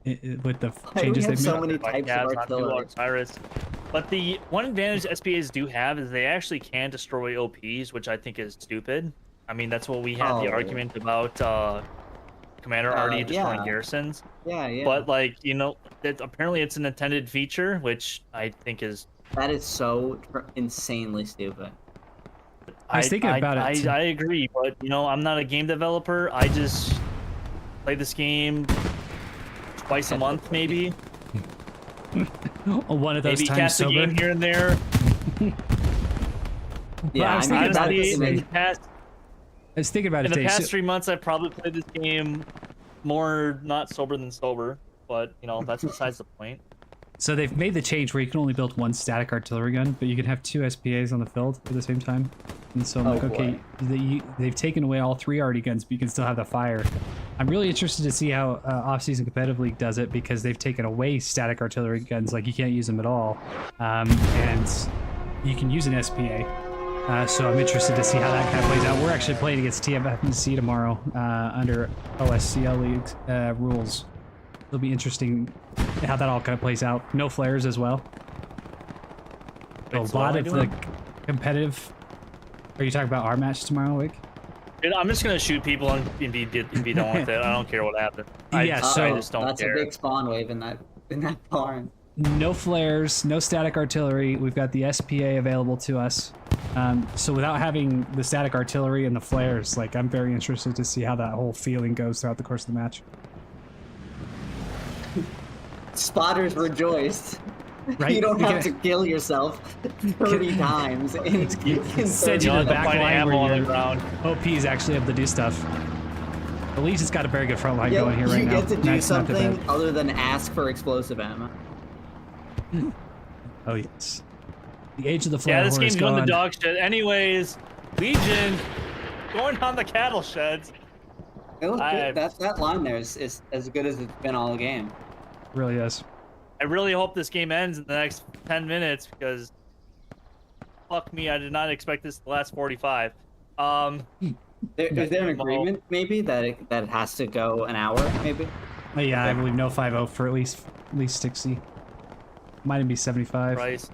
With the Why do we changes have they've so made. many Like, types yeah, of it's not too artillery? Osiris. But the one advantage SPAs do have is they actually can destroy OPs, which I think is stupid. I mean, that's what we had the Oh. argument about Commander already destroying yeah. garrisons. Yeah. But like, apparently it's an intended feature, which I think is. That is so insanely stupid. I was thinking about it, too. I agree, but I'm not a game developer. I just play this game twice a month, maybe. One of those Maybe times cast a sober. game here and there. Yeah, I was I mean, thinking about it Honestly, today. in the past I was thinking about it In the today. past So- 3 months, I've probably played this game more not sober than sober, but that's besides the point. So they've made the change where you can only build one static artillery gun, but you can have 2 SPAs on the field at the same time. And so I'm like, okay, they've taken away all 3 arty guns, but you can still have the fire. I'm really interested to see how off-season competitive league does it, because they've taken away static artillery guns, like you can't use them at all, and you can use an SPA. So I'm interested to see how that kind of plays out. We're actually playing against TFNC tomorrow under OSCL League rules. It'll be interesting how that all kind of plays out. No flares as well. Wait, A so what lot am I of the doing? competitive. Are you talking about our match tomorrow, Wick? Dude, I'm just gonna shoot people and be done with it. I don't care what happens. Yeah, so- I just don't that's care. a big spawn wave in that barn. No flares, no static artillery. We've got the SPA available to us. So without having the static artillery and the flares, like, I'm very interested to see how that whole feeling goes throughout the course of the match. Spotters rejoiced. Right? You don't You have can- to kill yourself 30 times. In Send 30 you to the They'll back find line ammo on where the your ground. OP's actually able to do stuff. The Legion has got a very good front line Yeah, going here right you now. get to do Nice, not too something bad. other than ask for explosive ammo. Oh yes. The age of the flare Yeah, this horror is game's won the gone. dog shit. Anyways, Legion going on the cattle sheds. It looked I- good. That line there is as good as it's been all game. Really is. I really hope this game ends in the next 10 minutes because fuck me, I did not expect this to last 45. Is there an agreement maybe that it has to go an hour maybe? But yeah, I believe no 5-0 for at least 60. Might even be 75. Price.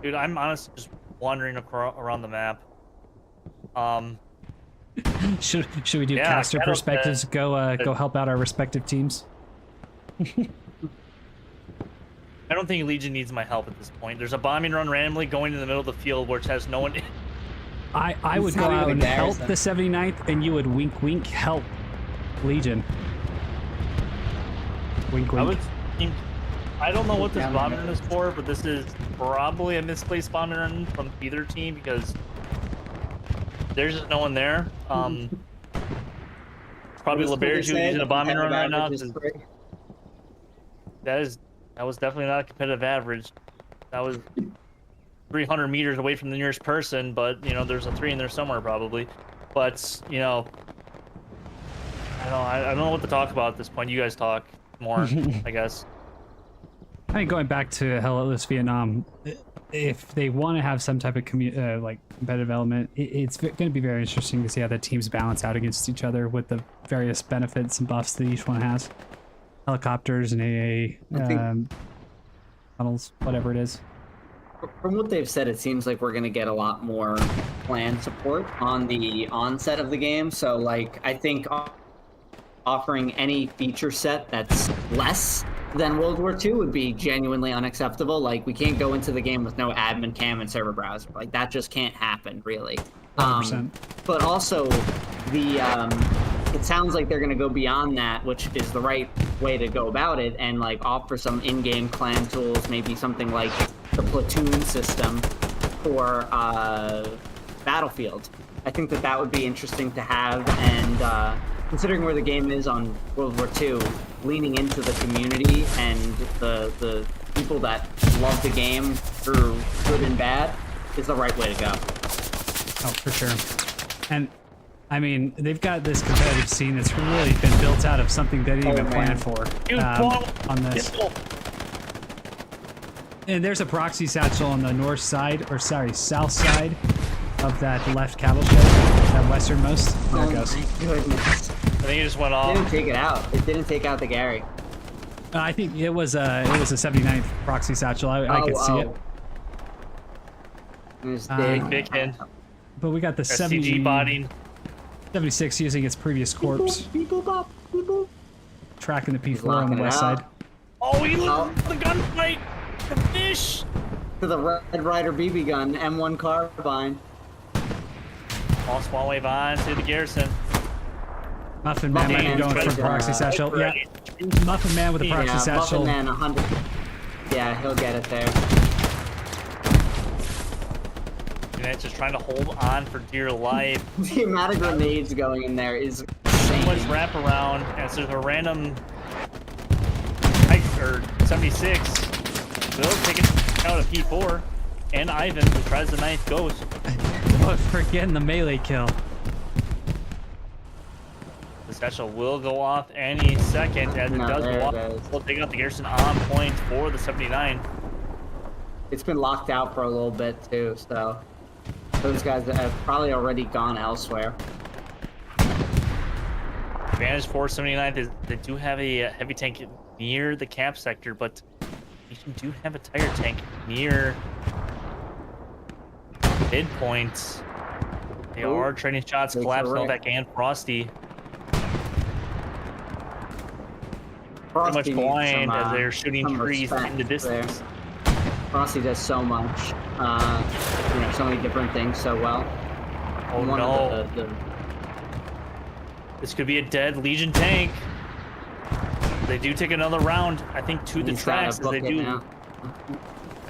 Dude, I'm honestly just wandering around the map. Should we do Yeah, caster that'll- perspectives? Go help out our respective teams. I don't think Legion needs my help at this point. There's a bombing run randomly going in the middle of the field which has no one. I would It's go not out even and a help garrison. the 79th, and you would wink help Legion. Wink I wink. would. I don't know what this Down bombing there. run is for, but this is probably a misplaced bombing run from either team because there's just no one there. Probably What LeBear did they say? using a bombing run right now. Competitive average is 3? That was definitely not a competitive average. That was 300 meters away from the nearest person, but you know, there's a 3 in there somewhere probably. But you know, I don't know what to talk about at this point. You guys talk more, I guess. I think going back to Hellas Vietnam, if they want to have some type of like competitive element, it's going to be very interesting to see how the teams balance out against each other with the various benefits and buffs that each one has. Helicopters and AA tunnels, whatever it is. From what they've said, it seems like we're going to get a lot more clan support on the onset of the game. So, like, I think offering any feature set that's less than World War II would be genuinely unacceptable. Like, we can't go into the game with no admin cam and server browser. Like, that just can't happen, really. 100%. But also, it sounds like they're going to go beyond that, which is the right way to go about it, and like offer some in-game clan tools, maybe something like the platoon system for Battlefield. I think that would be interesting to have, and considering where the game is on World War II, leaning into the community and the people that love the game through good and bad is the right way to go. Oh, for sure. And I mean, they've got this competitive scene that's really been built out of something they didn't even plan for on this. And there's a proxy satchel on the north side, or sorry, south side of that left cattle shed, that westernmost. There it goes. My goodness. I think it just went It off. didn't take it out. It didn't take out the Gary. I think it was a 79th proxy satchel. I could see it. There's Big hit. But we got the SCG botting. 76 using its previous corpse, Beep, boop, bop, beep, boop. tracking the P4 on locking the it west out. side. Oh, he lost the gunfight. The fish. To the Red Ryder BB gun, M1 carbine. All small wave on to the garrison. Muffin Man might be Man's going for ready. proxy satchel. Yeah, Muffin Man with a proxy Yeah, satchel. Muffin Man 100. Yeah, he'll get it there. And just trying to hold on for dear life. The amount of grenades going in there is So much insane. wrap around as there's a random or 76. Will taking out a P4, and Ivan who tries the ninth ghost. Oh, for getting the melee kill. The special will go off any second as it No, does there go off. it is. We'll take out the garrison on point for the 79. It's been locked out for a little bit too, so those guys have probably already gone elsewhere. Advantage for 79th is they do have a heavy tank near the cap sector, but you do have a tire tank near midpoint. They Ooh. are trading shots, Takes collapse, a wreck. Novak, and Frosty. Pretty Frosty much needs blind some, as they're shooting some trees respect in the distance. there. Frosty does so much, so many different things so well. Oh One no. of the This could be a dead Legion tank. They do take another round, I think, to the he's gotta tracks as they book it do now.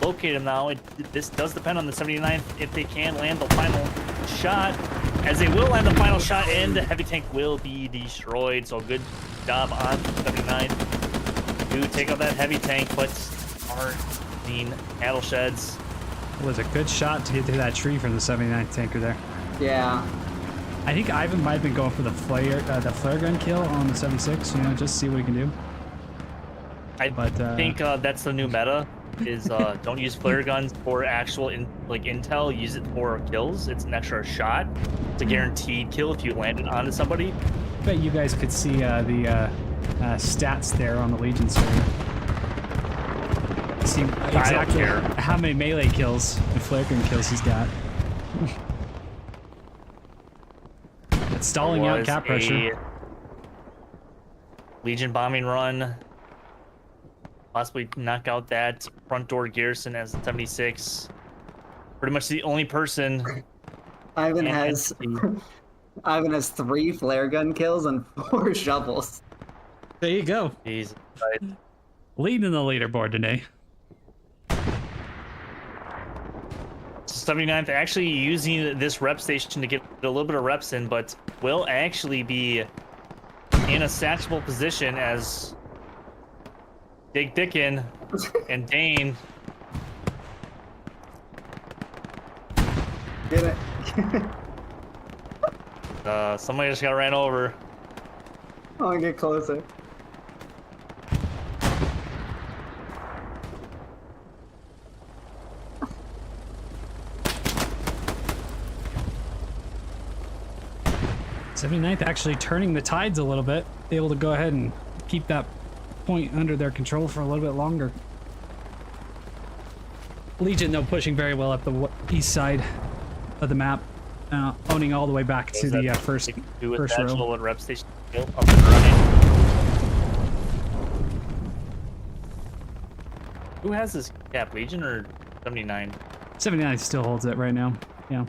locate him now. This does depend on the 79th if they can land the final shot, as they will land the final shot and the heavy tank will be destroyed. So good job on 79th to take out that heavy tank, but are clean cattle sheds. It was a good shot to get through that tree from the 79th tanker there. Yeah, I think Ivan might have been going for the flare gun kill on the 76. Just see what he can do. I But, think that's the new meta. Is don't use flare guns for actual intel. Use it for kills. It's an extra shot. It's a guaranteed kill if you land it onto somebody. I bet you guys could see the stats there on the Legion server. See exactly care. how many melee kills and flare gun kills he's got. It's stalling out Was cap pressure. a Legion bombing run. Possibly knock out that front door garrison as 76. Pretty much the only person. Ivan And has the- Ivan has 3 flare gun kills and 4 shovels. There you go. Jesus. Leading the leaderboard today. 79th actually using this rep station to get a little bit of reps in, but will actually be in a sackable position as Big Dickin and Dane Get it. Somebody just got ran over. I want to get closer. '79th actually turning the tides a little bit, able to go ahead and keep that point under their control for a little bit longer. Legion, though, pushing very well up the east side of the map, owning all the way back to the first row. Little rep station up and running. Who has this cap, Legion or 79? 79 still holds it right now. Yeah.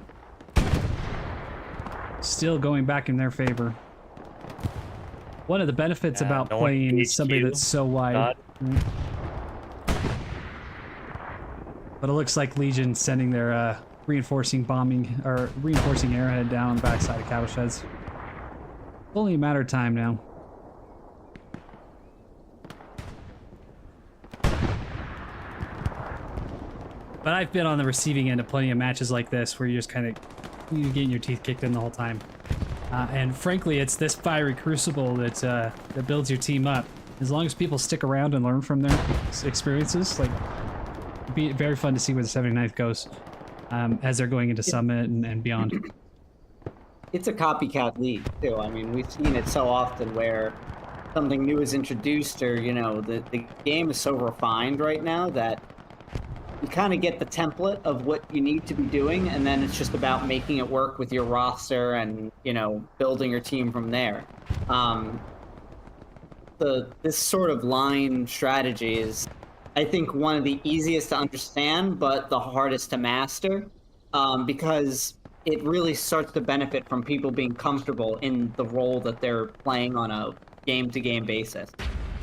Still going back in their favor. One of the benefits about no one playing HQ. somebody that's so wide. God. But it looks like Legion sending their reinforcing airhead down on the backside of Cattle Sheds. Only a matter of time now. But I've been on the receiving end of plenty of matches like this where you're just kind of getting your teeth kicked in the whole time. And frankly, it's this fiery crucible that builds your team up. As long as people stick around and learn from their experiences, like, it'd be very fun to see where the 79th goes as they're going into Summit and beyond. It's a copycat league too. I mean, we've seen it so often where something new is introduced, or the game is so refined right now that you kind of get the template of what you need to be doing, and then it's just about making it work with your roster and building your team from there. This sort of line strategy is, I think, one of the easiest to understand, but the hardest to master, because it really starts to benefit from people being comfortable in the role that they're playing on a game-to-game basis.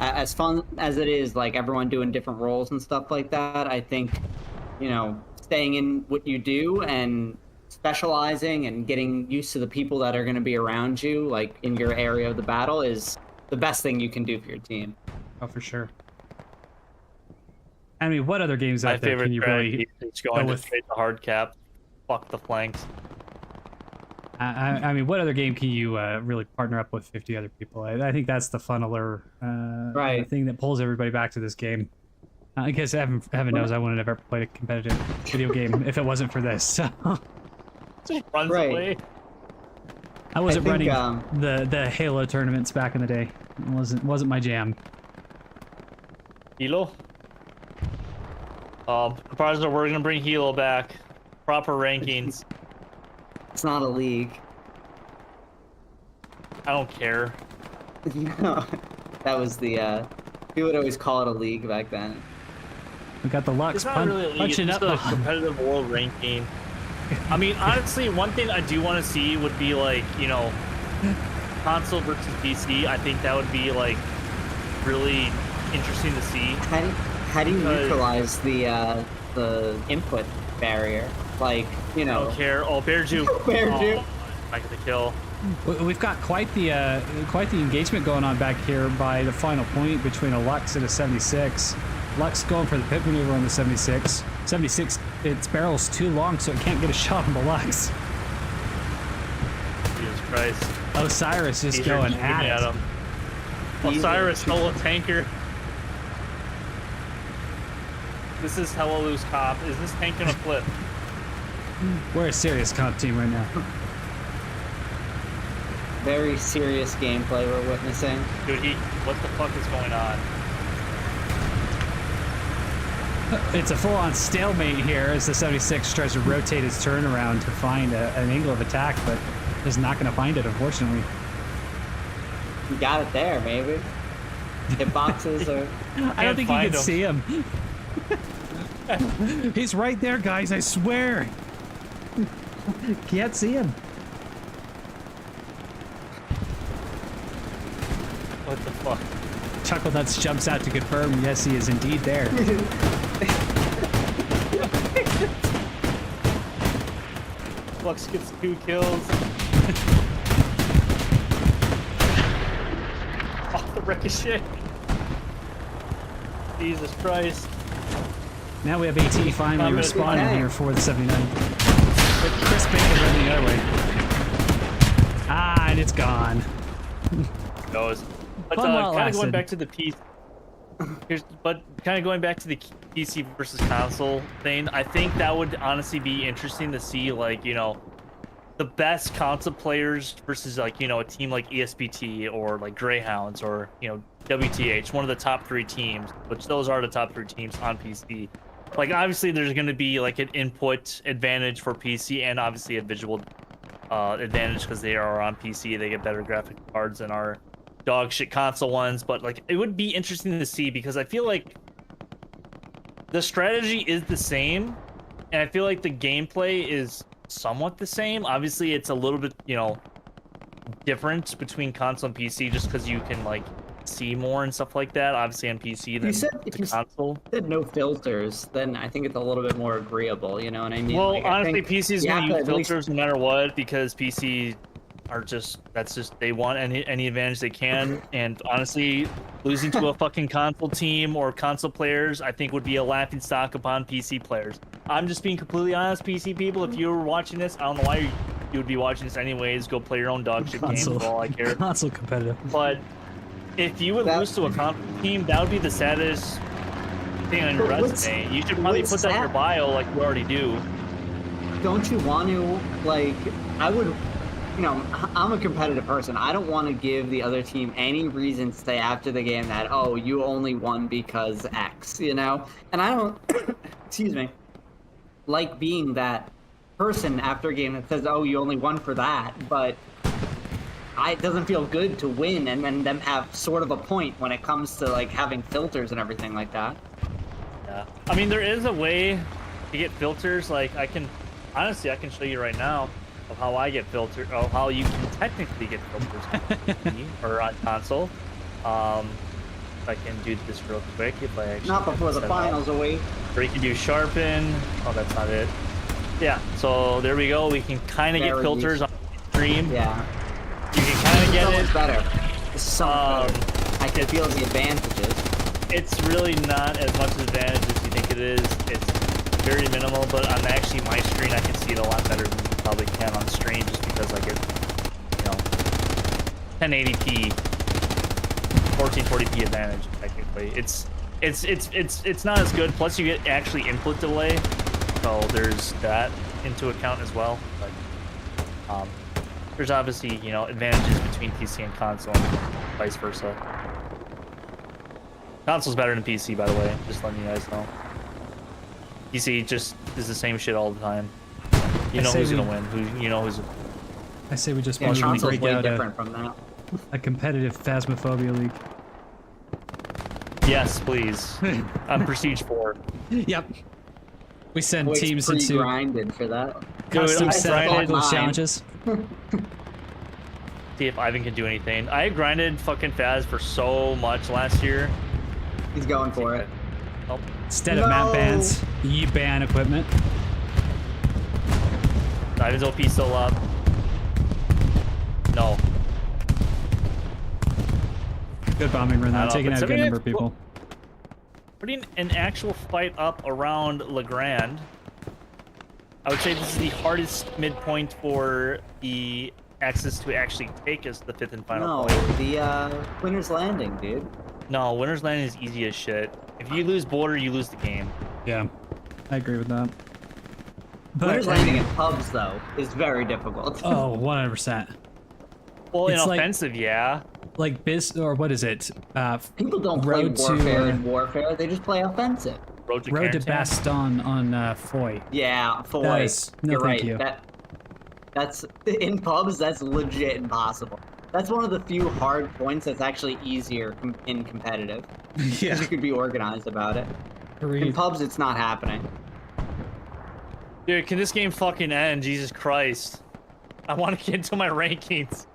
As fun as it is, like everyone doing different roles and stuff like that, I think, staying in what you do and specializing and getting used to the people that are going to be around you, like in your area of the battle, is the best thing you can do for your team. Oh, for sure. I mean, what other games My out there favorite can you really is going go to with? straight to hard cap. Fuck the flanks. I mean, what other game can you really partner up with 50 other people? I think that's the funneler Right. thing that pulls everybody back to this game. I guess heaven knows I wouldn't have ever played a competitive video game if it wasn't for this. So Just runs Right. away. I wasn't think, running the Halo tournaments back in the day. It wasn't my jam. Hilo. Comparison, we're gonna bring Hilo back. Proper rankings. It's not a league. I don't care. That was the we would always call it a league back then. We got the Lux It's not really a league. It's punching just up. a competitive world ranking. I mean, honestly, one thing I do want to see would be like, console versus PC. I think that would be like really interesting to see. How do you Because- neutralize the input barrier? Like, I don't care. Oh, Bear Jew. Bear Jew. Oh, I get the kill. We've got quite the engagement going on back here by the final point between a Lux and a 76. Lux going for the pit maneuver on the 76. 76, its barrel's too long, so it can't get a shot on the Lux. Jesus Christ. Osiris just These are going shooting at it. him. Osiris stole a tanker. This is Hello-Loose Cop. Is this tank gonna flip? We're a serious comp team right now. Very serious gameplay we're witnessing. Dude, what the fuck is going on? It's a full-on stalemate here as the 76 tries to rotate his turnaround to find an angle of attack, but is not going to find it, unfortunately. You got it there, maybe. Hitboxes are. I don't think you find can him. see him. He's right there, guys, I swear. Can't see him. What the fuck? Chuckle Nuts jumps out to confirm, yes, he is indeed there. Flux gets 2 kills. Off the ricochet. Jesus Christ. Now we have AT finally I'm gonna responding die. here for the 79. With Chris Bacon running the other way. Ah, and it's gone. Goes. But Fun while it kind of going lasted. back to the PC. But kind of going back to the PC versus console thing, I think that would honestly be interesting to see, like, you know, the best console players versus, like, you know, a team like ESPT or like Greyhounds or, you know, WTH, one of the top 3 teams, which those are the top 3 teams on PC. Like, obviously there's going to be like an input advantage for PC and obviously a visual advantage because they are on PC. They get better graphic cards than our dog shit console ones, but like it would be interesting to see because I feel like the strategy is the same and I feel like the gameplay is somewhat the same. Obviously it's a little bit, you know, different between console and PC just because you can like see more and stuff like that, obviously on PC than If the you console. said no filters, then I think it's a little bit more agreeable, you know what I mean? Well, Like, I honestly, think PC is you going have to use at least- filters no matter what because PC are just, that's just, they want any advantage they can. And honestly, losing to a fucking console team or console players, I think would be a laughing stock upon PC players. I'm just being completely honest, PC people. If you were watching this, I don't know why you would be watching this anyways. Go play your own dog shit games for all I care. Console competitive. But if you would That- lose to a console team, that would be the saddest thing on your But what's- resume. You should probably what's put that in your sad? bio like you already do. Don't you want to, like, I would, you know, I'm a competitive person. I don't want to give the other team any reason to say after the game that, oh, you only won because X, you know? And I don't, excuse me, like being that person after a game that says, oh, you only won for that, but it doesn't feel good to win and then them have sort of a point when it comes to, like, having filters and everything like that. Yeah. I mean, there is a way to get filters. Like, I can, honestly, I can show you right now of how I get filtered, or how you can technically get filters on PC or on console. I can do this real quick if I actually. Not before the set it up. finals away. Or you can do sharpen. Oh, that's not it. Yeah. So there we go. We can kind of get Very filters easy. on the stream. Yeah. You can kind of So get much it. better. It's so much better. I can feel the advantages. It's really not as much advantage as you think it is. It's very minimal, but on actually my screen, I can see it a lot better than you probably can on stream, just because I get, you know, 1080p, 1440p advantage. Technically, it's not as good. Plus, you get actually input delay, so there's that into account as well. But there's obviously, you know, advantages between PC and console, and vice versa. Console's better than PC, by the way. Just letting you guys know. PC just is the same shit all the time. You I know say who's we- gonna win. Who you know who's. I say we just Yeah, want to console's break way out different from that. a competitive Phasmophobia league. Yes, please. On Prestige 4. Yep. We send Wait's teams into pre-grinded for that. custom I set grinded apocalypse mine. challenges. See if Ivan can do anything. I grinded fucking Faz for so much last year. He's going for it. Oh, Instead of map No. bans, you ban equipment. Ivan's OP still up. No. Good bombing run I though, don't taking know, out but a good number of 78 people. Putting an actual fight up around Legrand. I would say this is the hardest midpoint for the Axis to actually take as the 5th and final No, point. the winner's landing, dude. No, Winner's Landing is easy as shit. If you lose border, you lose the game. Yeah, I agree with that. But Winner's landing in pubs though is very difficult. oh, 100%. Well, in It's like- offensive, yeah. Like or what is it? People don't play Road to, warfare in warfare; they just play offensive. Road to Road to Carentan. Baston on Foy. Yeah, for That is- no, you're thank right. you. That's in pubs. That's legit impossible. That's one of the few hard points that's actually easier in competitive. Yeah. You could be organized about it. In Agreed. pubs, it's not happening. Dude, can this game fucking end? Jesus Christ. I want to get into my rankings.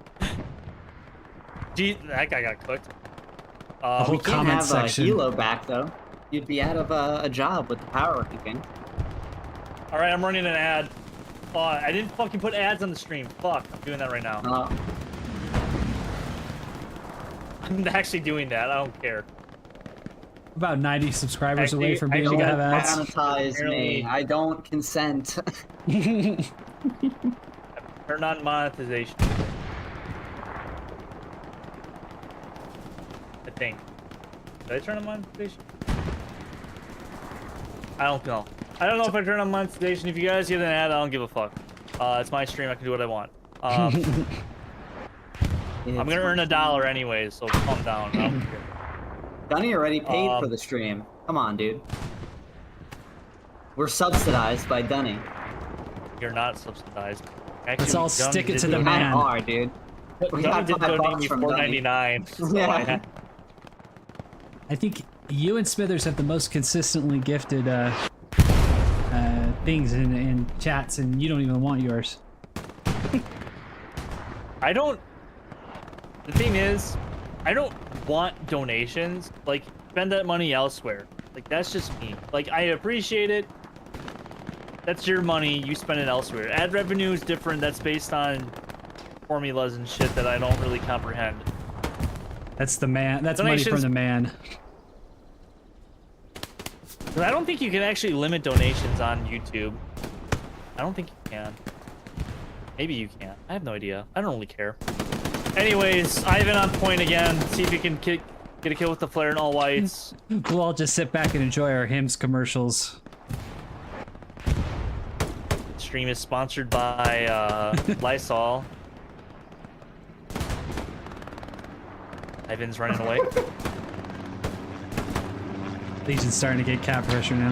Gee, that guy got cooked. whole We can't comment have section. Hilo back though. You'd be out of a job with the power keeping. All right, I'm running an ad. Oh, I didn't fucking put ads on the stream. Fuck, I'm doing that right now. I'm actually doing that. I don't care. About 90 subscribers Actually- away from being actually able to got have ads. Monetize me. Apparently- I don't consent. Turn on monetization. I think. Did I turn on monetization? I don't know. I don't know if I turn on monetization. If you guys get an ad, I don't give a fuck. It's my stream. I can do what I want. I'm gonna earn $1 anyways, so calm down. I don't care. Dunny already paid for the stream. Come on, dude. We're subsidized by Dunny. You're not subsidized. Actually, Let's all Dunny stick it did to the donate- man. Are, dude. We Dunny got did donate $5 me from Dunny. $4.99. So Yeah. I think you and Smithers have the most consistently gifted things in chats, and you don't even want yours. I don't. The thing is, I don't want donations. Like, spend that money elsewhere. Like, that's just me. Like, I appreciate it. That's your money. You spend it elsewhere. Ad revenue is different. That's based on formulas and shit that I don't really comprehend. That's the man. That's Donations- money from the man. But I don't think you can actually limit donations on YouTube. I don't think you can. Maybe you can. I have no idea. I don't really care. Anyways, Ivan on point again. See if you can get a kill with the flare and all whites. We'll all just sit back and enjoy our hymns commercials. Stream is sponsored by Lysol. Ivan's running away. Legion's starting to get cap pressure now.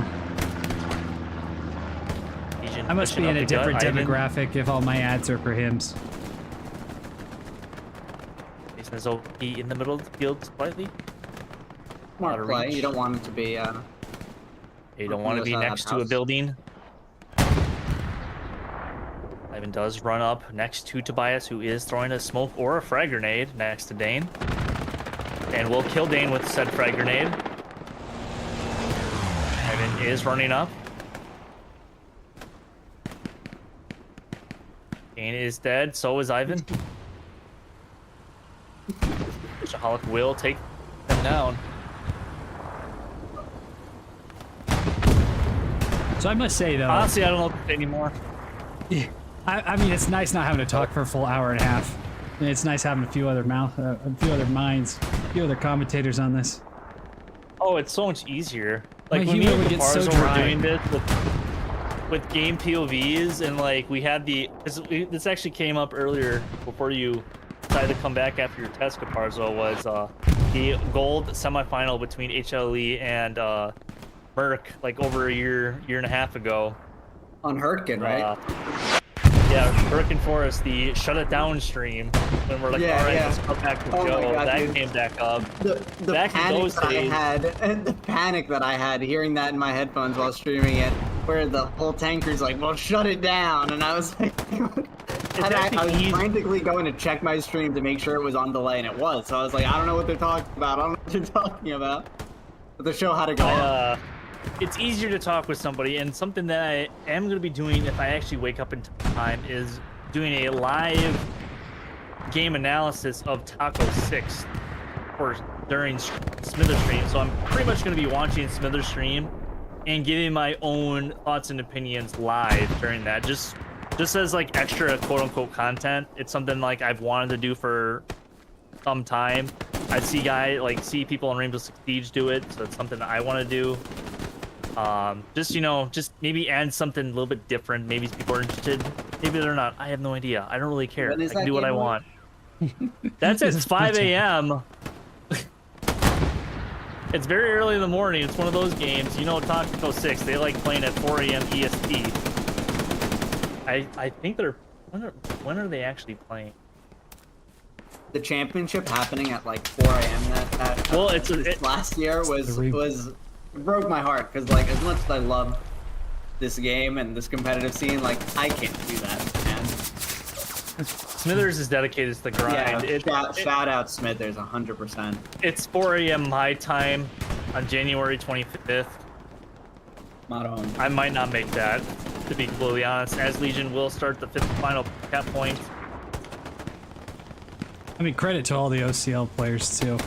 Legion I must pushing be in up a the gut. different Ivan, demographic if all my ads are for hymns. Jason is OP in the middle of the field slightly. Smart Out of play. reach. You don't want it to be. You don't want to be Close out next to a house. building. Ivan does run up next to Tobias, who is throwing a smoke or a frag grenade next to Dane. And will kill Dane with said frag grenade. Ivan is running up. Dane is dead, so is Ivan. Shahalik will take them down. So I must say though, Honestly, I don't know what to say anymore. I mean, it's nice not having to talk for a full hour and a half. And it's nice having a few other minds, a few other commentators on this. Oh, it's so much easier. Like My when me humor and would get so Caparzo were dry. doing this with game POVs, and like we had this actually came up earlier before you decided to come back after your test, Caparzo, was the gold semifinal between HLE and Merc like over a year and a half ago. On Hurtgen, right? Yeah, Merc and Forest, the shut it down stream, when we're like, Yeah, all right, yeah. let's cut back to Oh my Joe. God, That dude. came back up. The Back in panic those that days- I had, and the panic that I had hearing that in my headphones while streaming it, where the whole tanker's like, "Well, shut it down," and I was like, and I was actually easy. frantically going to check my stream to make sure it was on delay, and it was. So I was like, I don't know what they're talking about. I don't know what they're talking about. But the show had to go on. It's easier to talk with somebody, and something that I am going to be doing if I actually wake up in time is doing a live game analysis of Taco 6 during Smithers stream. So I'm pretty much going to be watching Smithers stream and giving my own thoughts and opinions live during that, just as like extra quote-unquote content. It's something like I've wanted to do for some time. I see people in Rainbow Six Siege do it, so it's something that I want to do. Just maybe add something a little bit different. Maybe people are interested, maybe they're not. I have no idea. I don't really care. When I is can that do what I game want. That's at 5 a.m. It's very early in the morning. It's one of those games. You know, Taco 6, they like playing at 4 a.m. EST. I think they're... When are they actually playing? The championship happening at like 4 a.m. that Well, last year was The broke my heart, because like as much as I love this game and this competitive scene, like I can't do that, man. Smithers is dedicated to the grind. Yeah, shout out Smithers 100%. It's 4 a.m. my time on January 25th. Not on. I might not make that, to be completely honest, as Legion will start the 5th final cap point. I mean, credit to all the OCL players too.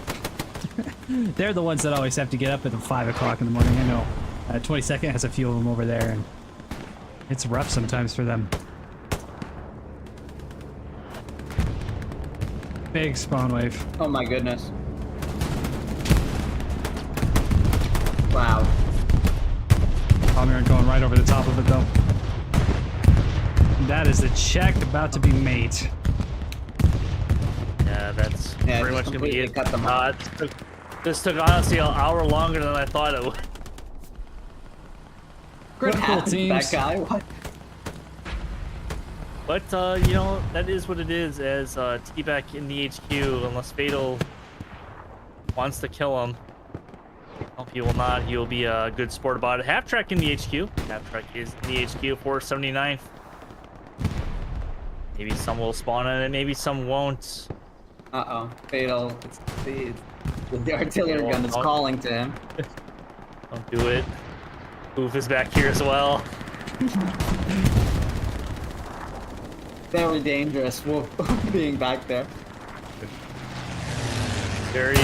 They're the ones that always have to get up at 5 o'clock in the morning. I know. 22nd has a few of them over there, and it's rough sometimes for them. Big spawn wave. Oh my goodness. Wow. Palmer going right over the top of it though. That is the check about to be made. Yeah, that's Yeah, pretty just much gonna be completely it. cut them off. This took honestly an hour longer than I thought it would. What Cool happened to teams. that guy? What? But you know, that is what it is. As T-Back in the HQ, unless Fatal wants to kill him. Hope he will not. He will be a good sport about it. Half Track in the HQ. Half Track is in the HQ for 79th. Maybe some will spawn in it. Maybe some won't. Uh-oh. Fatal. It's the artillery Yeah, gun is well, calling to him. Don't do it. Oof is back here as well. Very dangerous, Wolf, being back there. Very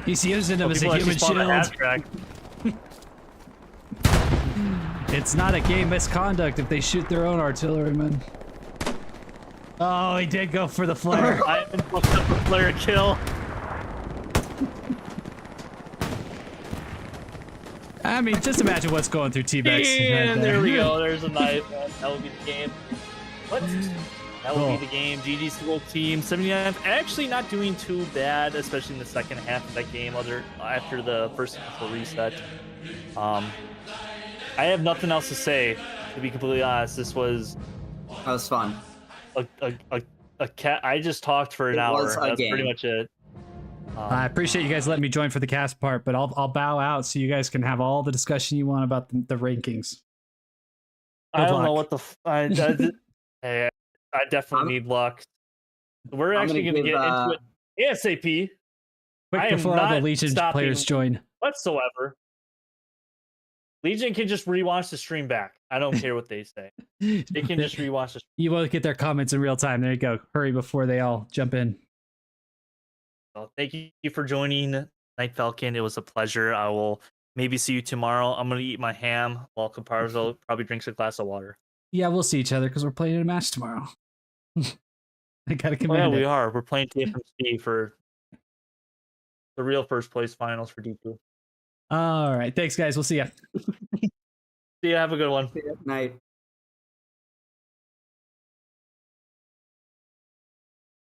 He's using him as a people actually human spawn the Half shield. Track. It's not a game misconduct if they shoot their own artillerymen. Oh, he did go for the flare. I haven't looked up a flare kill. I mean, just imagine what's going through T-Bag's head And there we go. There's a knife. That will be the game. What? That will Cool. be the game. GG's to the whole team. 79th. Actually not doing too bad, especially in the second half of that game after the first initial reset. I have nothing else to say, to be completely honest. This was That was fun. a cat. I just talked for an It hour. was a That's game. pretty much it. I appreciate you guys letting me join for the cast part, but I'll bow out so you guys can have all the discussion you want about the rankings. I Good don't know luck. what hey, I definitely need luck. We're I'm actually gonna going to give, get into it ASAP Quick I am before all the not Legion stopping- players join. whatsoever. Legion can just rewatch the stream back. I don't care what they say. They can just rewatch the stream. You won't get their comments in real time. There you go. Hurry before they all jump in. So thank you for joining Night Falcon. It was a pleasure. I will maybe see you tomorrow. I'm going to eat my ham while Caparzo probably drinks a glass of water. Yeah, we'll see each other because we're playing in a match tomorrow. I gotta Oh, commit. yeah, we are. We're playing TFMC for the real first place finals for D2. All right. Thanks, guys. We'll see ya. See ya. Have a good one. Night.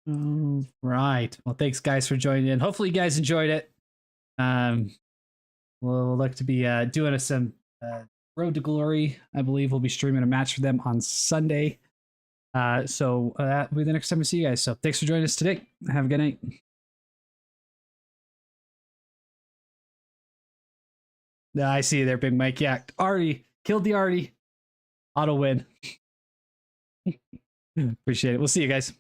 All right. Well, thanks, guys, for joining in. Hopefully, you guys enjoyed it. We'll look to be doing some Road to Glory. I believe we'll be streaming a match for them on Sunday. So that will be the next time we see you guys. So thanks for joining us today. Have a good night. I see you there, Big Mike. Yeah, Artie killed the Artie. Auto win. Appreciate it. We'll see you guys.